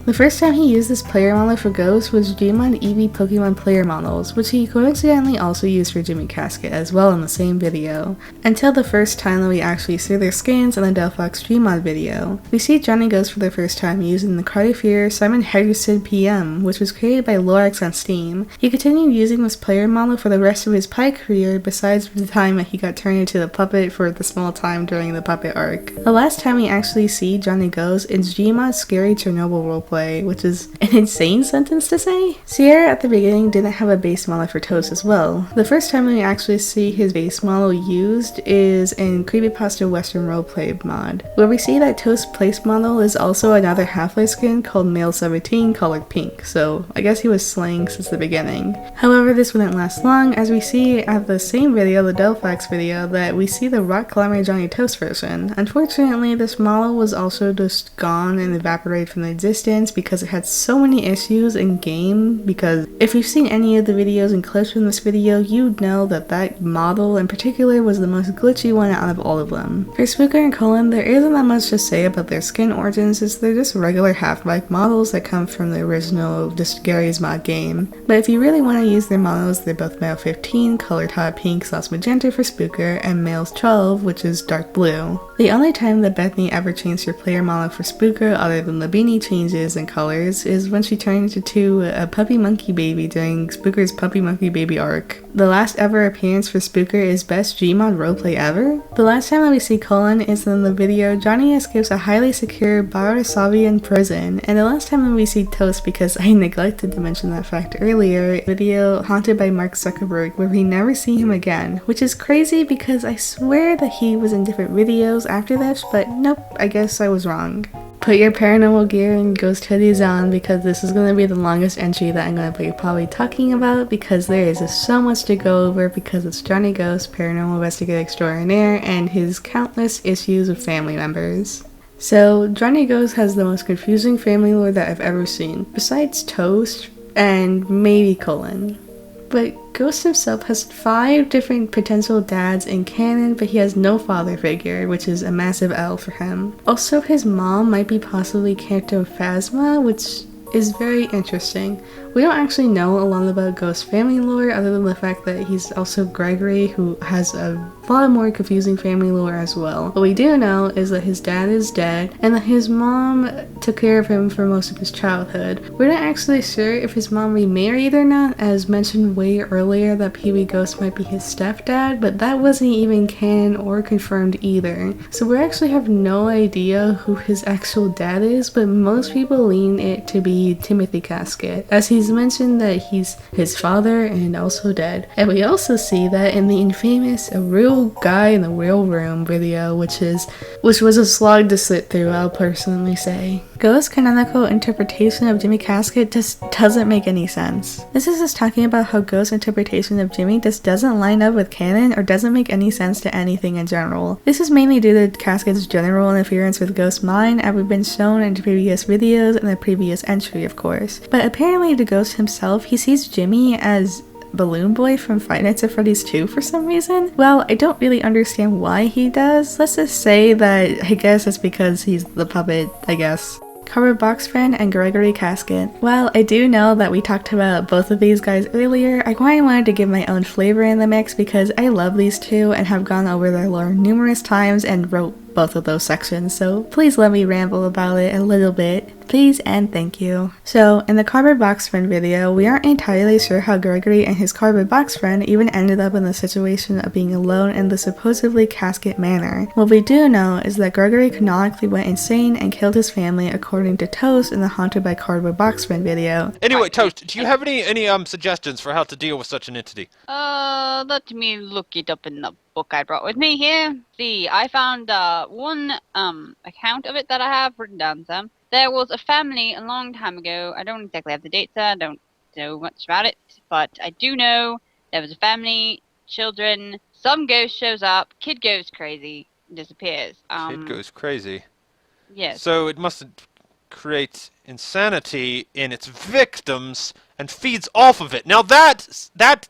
Speaker 1: The first time he used this player model for Ghost was Gmod Eevee Pokemon player models, which he coincidentally also used for Jimmy Casket as well in the same video, until the first time that we actually see their skins in the Delphox Gmod video. We see Johnny Ghost for the first time using the Cardifier Simon Henderson PM, which was created by Lorax on Steam. He continued using this player model for the rest of his P.I.E career, besides the time that he got turned into the puppet for the small time during the puppet arc. The last time we actually see Johnny Ghost is Gmod's Scary Chernobyl roleplay, which is an insane sentence to say. Cierra at the beginning didn't have a base model for Toast as well. The first time we actually see his base model used is in Creepypasta Western Roleplay mod, where we see that Toast's place model is also another Half-Life skin called Male 17 colored pink, so I guess he was slaying since the beginning. However, However, this wouldn't last long, as we see at the same video, the Delphax video, that we see the rock climber Johnny Toast version. Unfortunately, this model was also just gone and evaporated from existence because it had so many issues in game, because if you've seen any of the videos and clips from this video, you'd know that that model in particular was the most glitchy one out of all of them. For Spooker and Colin, there isn't that much to say about their skin origins, as they're just regular half-bike models that come from the original just Gary's Mod game. But if you really want to use their models, they're both male 15, colored hot pink / magenta for Spooker, and males 12, which is dark blue. The only time that Bethany ever changed her player model for Spooker, other than the beanie changes and colors, is when she turned into a puppy monkey baby during Spooker's puppy monkey baby arc. The last ever appearance for Spooker is best Gmod roleplay ever. The last time that we see Colin is in the video Johnny escapes a highly secure Barasavian prison, and the last time that we see Toast, because I neglected to mention that fact earlier, video Haunted by Mark Zuckerberg, where we never see him again, which is crazy because I swear that he was in different videos after this, but nope, I guess I was wrong. Put your paranormal gear and ghost hoodies on, because this is going to be the longest entry that I'm going to be probably talking about, because there is just so much to go over, because it's Johnny Ghost, paranormal investigator extraordinaire, and his countless issues with family members. So, Johnny Ghost has the most confusing family lore that I've ever seen, besides Toast and maybe Colin. But Ghost himself has 5 different potential dads in canon, but he has no father figure, which is a massive L for him. Also, his mom might be possibly Cantophasma, which is very interesting. We don't actually know a lot about Ghost's family lore, other than the fact that he's also Gregory, who has a lot more confusing family lore as well. What we do know is that his dad is dead, and that his mom took care of him for most of his childhood. We're not actually sure if his mom remarried or not, as mentioned way earlier that P.I.E Ghost might be his stepdad, but that wasn't even canon or confirmed either. So we actually have no idea who his actual dad is, but most people lean it to be Timothy Casket, as he's mentioned that he's his father and also dead. And we also see that in the infamous A Real Guy in the Real Room video, which was a slog to sit through, I'll personally say. Ghost's canonical interpretation of Jimmy Casket just doesn't make any sense. This is just talking about how Ghost's interpretation of Jimmy just doesn't line up with canon or doesn't make any sense to anything in general. This is mainly due to Casket's general interference with Ghost's mind, as we've been shown in previous videos and the previous entry, of course. But apparently to Ghost himself, he sees Jimmy as Balloon Boy from Five Nights at Freddy's 2 for some reason. Well, I don't really understand why he does. Let's just say that I guess it's because he's the puppet, I guess. Cardboard Box Friend and Gregory Casket. Well, I do know that we talked about both of these guys earlier. I quite wanted to give my own flavor in the mix because I love these two and have gone over their lore numerous times and wrote both of those sections, so please let me ramble about it a little bit. Please and thank you. So, in the Cardboard Box Friend video, we aren't entirely sure how Gregory and his Cardboard Box Friend even ended up in the situation of being alone in the supposedly Casket manor. What we do know is that Gregory canonically went insane and killed his family according to Toast in the Haunted by Cardboard Box Friend video.
Speaker 3: Anyway, Toast, do you have any suggestions for how to deal with such an entity?
Speaker 2: Let me look it up in the book I brought with me here. See, I found one account of it that I have written down some. There was a family a long time ago. I don't exactly have the dates. I don't know much about it, but I do know there was a family, children. Some ghost shows up, kid goes crazy, and disappears.
Speaker 3: Kid goes crazy.
Speaker 2: Yes.
Speaker 3: So it must create insanity in its victims and feeds off of it. Now that.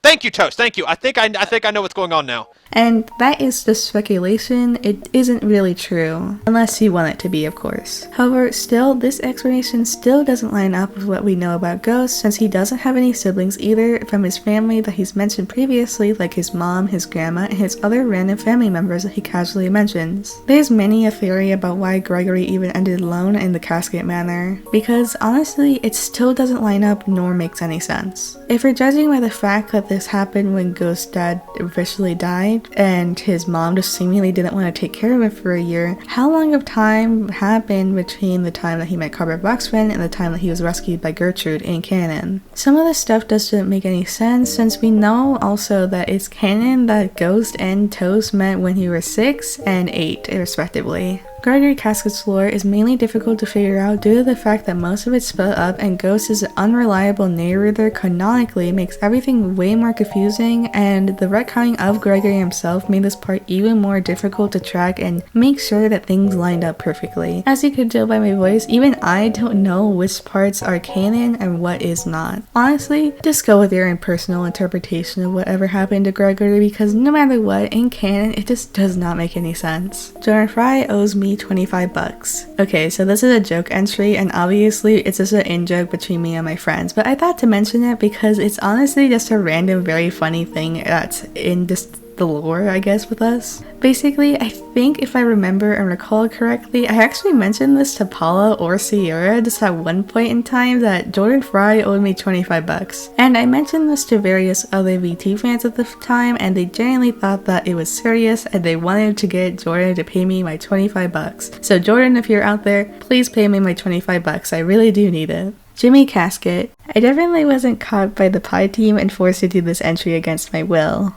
Speaker 3: Thank you, Toast. Thank you. I think I know what's going on now.
Speaker 1: And that is just speculation. It isn't really true, unless you want it to be, of course. However, still, this explanation still doesn't line up with what we know about Ghost, since he doesn't have any siblings either from his family that he's mentioned previously, like his mom, his grandma, and his other random family members that he casually mentions. There's many a theory about why Gregory even ended alone in the Casket manor, because honestly, it still doesn't line up nor makes any sense. If we're judging by the fact that this happened when Ghost's dad officially died, and his mom just seemingly didn't want to take care of him for a year, how long of time happened between the time that he met Cardboard Box Friend and the time that he was rescued by Gertrude in canon? Some of this stuff doesn't make any sense, since we know also that it's canon that Ghost and Toast met when he was 6 and 8, respectively. Gregory Casket's lore is mainly difficult to figure out due to the fact that most of it's split up and Ghost's unreliable narrator canonically makes everything way more confusing, and the retconning of Gregory himself made this part even more difficult to track and make sure that things lined up perfectly. As you could tell by my voice, even I don't know which parts are canon and what is not. Honestly, just go with your own personal interpretation of whatever happened to Gregory, because no matter what, in canon, it just does not make any sense. Jordan Frye owes me 25 bucks. Okay, so this is a joke entry, and obviously it's just an in-joke between me and my friends, but I thought to mention it because it's honestly just a random, very funny thing that's in just the lore, I guess, with us. Basically, I think if I remember and recall correctly, I actually mentioned this to Paula or Sierra just at one point in time that Jordan Frye owed me 25 bucks. And I mentioned this to various other VT fans at the time, and they genuinely thought that it was serious and they wanted to get Jordan to pay me my 25 bucks. So Jordan, if you're out there, please pay me my 25 bucks. I really do need it. Jimmy Casket. I definitely wasn't caught by the P.I.E team and forced to do this entry against my will.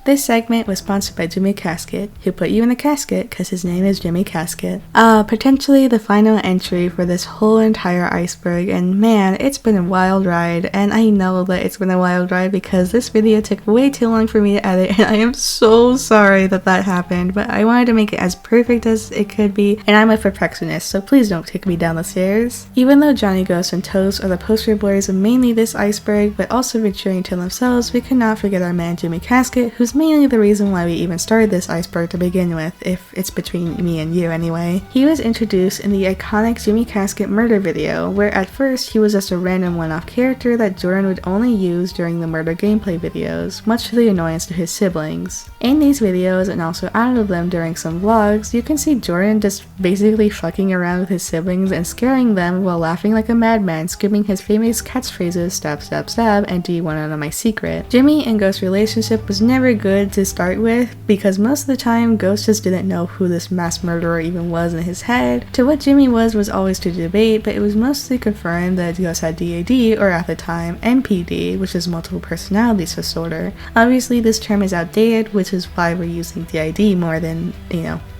Speaker 1: This segment was sponsored by Jimmy Casket, who put you in a casket because his name is Jimmy Casket. Potentially the final entry for this whole entire iceberg, and man, it's been a wild ride, and I know that it's been a wild ride because this video took way too long for me to edit, and I am so sorry that that happened, but I wanted to make it as perfect as it could be, and I'm a perfectionist, so please don't take me down the stairs. Even though Johnny Ghost and Toast are the poster boys of mainly this iceberg, but also VenturianTale themselves, we could not forget our man Jimmy Casket, who's mainly the reason why we even started this iceberg to begin with, if it's between me and you anyway. He was introduced in the iconic Jimmy Casket murder video, where at first he was just a random one-off character that Jordan would only use during the murder gameplay videos, much to the annoyance to his siblings. In these videos, and also out of them during some vlogs, you can see Jordan just basically fucking around with his siblings and scaring them while laughing like a madman, screaming his famous catchphrases stab stab stab and do you want to know my secret. Jimmy and Ghost's relationship was never good to start with because most of the time Ghost just didn't know who this mass murderer even was in his head. To what Jimmy was always to debate, but it was mostly confirmed that Ghost had DAD, or at the time MPD, which is multiple personalities disorder. Obviously this term is outdated, which is why we're using DID more than,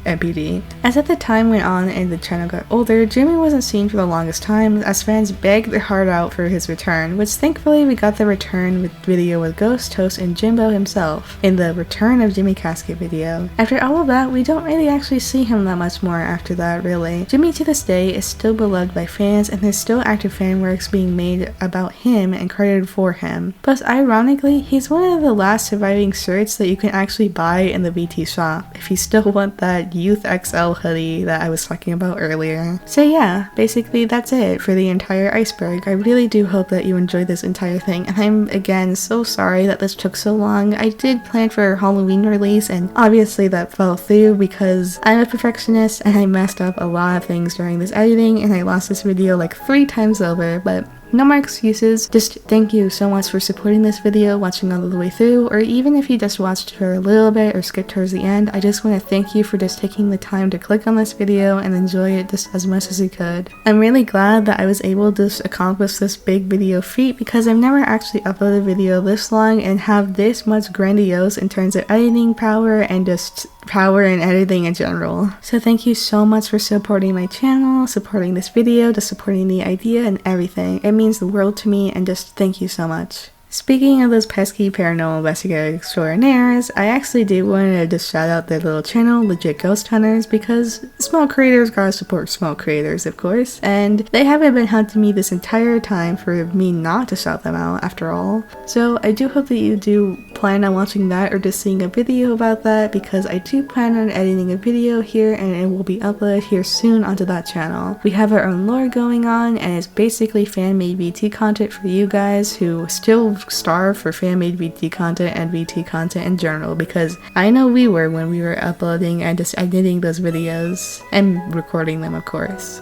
Speaker 1: MPD. As at the time went on and the channel got older, Jimmy wasn't seen for the longest time as fans begged their heart out for his return, which thankfully we got the return with video with Ghost, Toast, and Jimbo himself in the Return of Jimmy Casket video. After all of that, we don't really actually see him that much more after that, really. Jimmy to this day is still beloved by fans, and there's still active fan works being made about him and credited for him. Plus, ironically, he's one of the last surviving shirts that you can actually buy in the VT shop if you still want that Youth XL hoodie that I was talking about earlier. So yeah, basically that's it for the entire iceberg. I really do hope that you enjoyed this entire thing, and I'm again so sorry that this took so long. I did plan for a Halloween release, and obviously that fell through because I'm a perfectionist and I messed up a lot of things during this editing, and I lost this video like 3 times over, but no more excuses. Just thank you so much for supporting this video, watching all the way through, or even if you just watched for a little bit or skipped towards the end, I just want to thank you for just taking the time to click on this video and enjoy it just as much as you could. I'm really glad that I was able to accomplish this big video feat because I've never actually uploaded a video this long and have this much grandiose in terms of editing power and just power in editing in general. So thank you so much for supporting my channel, supporting this video, just supporting the idea and everything. It means the world to me, and just thank you so much. Speaking of those pesky paranormal investigator extraordinaires, I actually do want to just shout out their little channel, Legit Ghost Hunters, because small creators gotta support small creators, of course, and they haven't been hunting me this entire time for me not to shout them out, after all. So I do hope that you do plan on watching that or just seeing a video about that, because I do plan on editing a video here and it will be uploaded here soon onto that channel. We have our own lore going on, and it's basically fan-made VT content for you guys who still starve for fan-made VT content and VT content in general, because I know we were when we were uploading and just editing those videos and recording them, of course.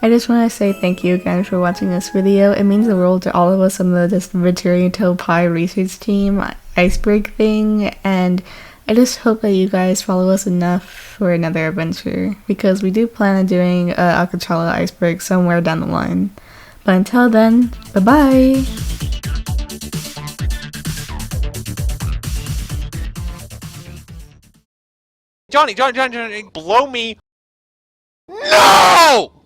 Speaker 1: I just want to say thank you again for watching this video. It means the world to all of us on the just VenturianTale P.I.E research team iceberg thing, and I just hope that you guys follow us enough for another adventure, because we do plan on doing Alcatraz iceberg somewhere down the line. But until then, bye-bye!
Speaker 3: Johnny, blow me No!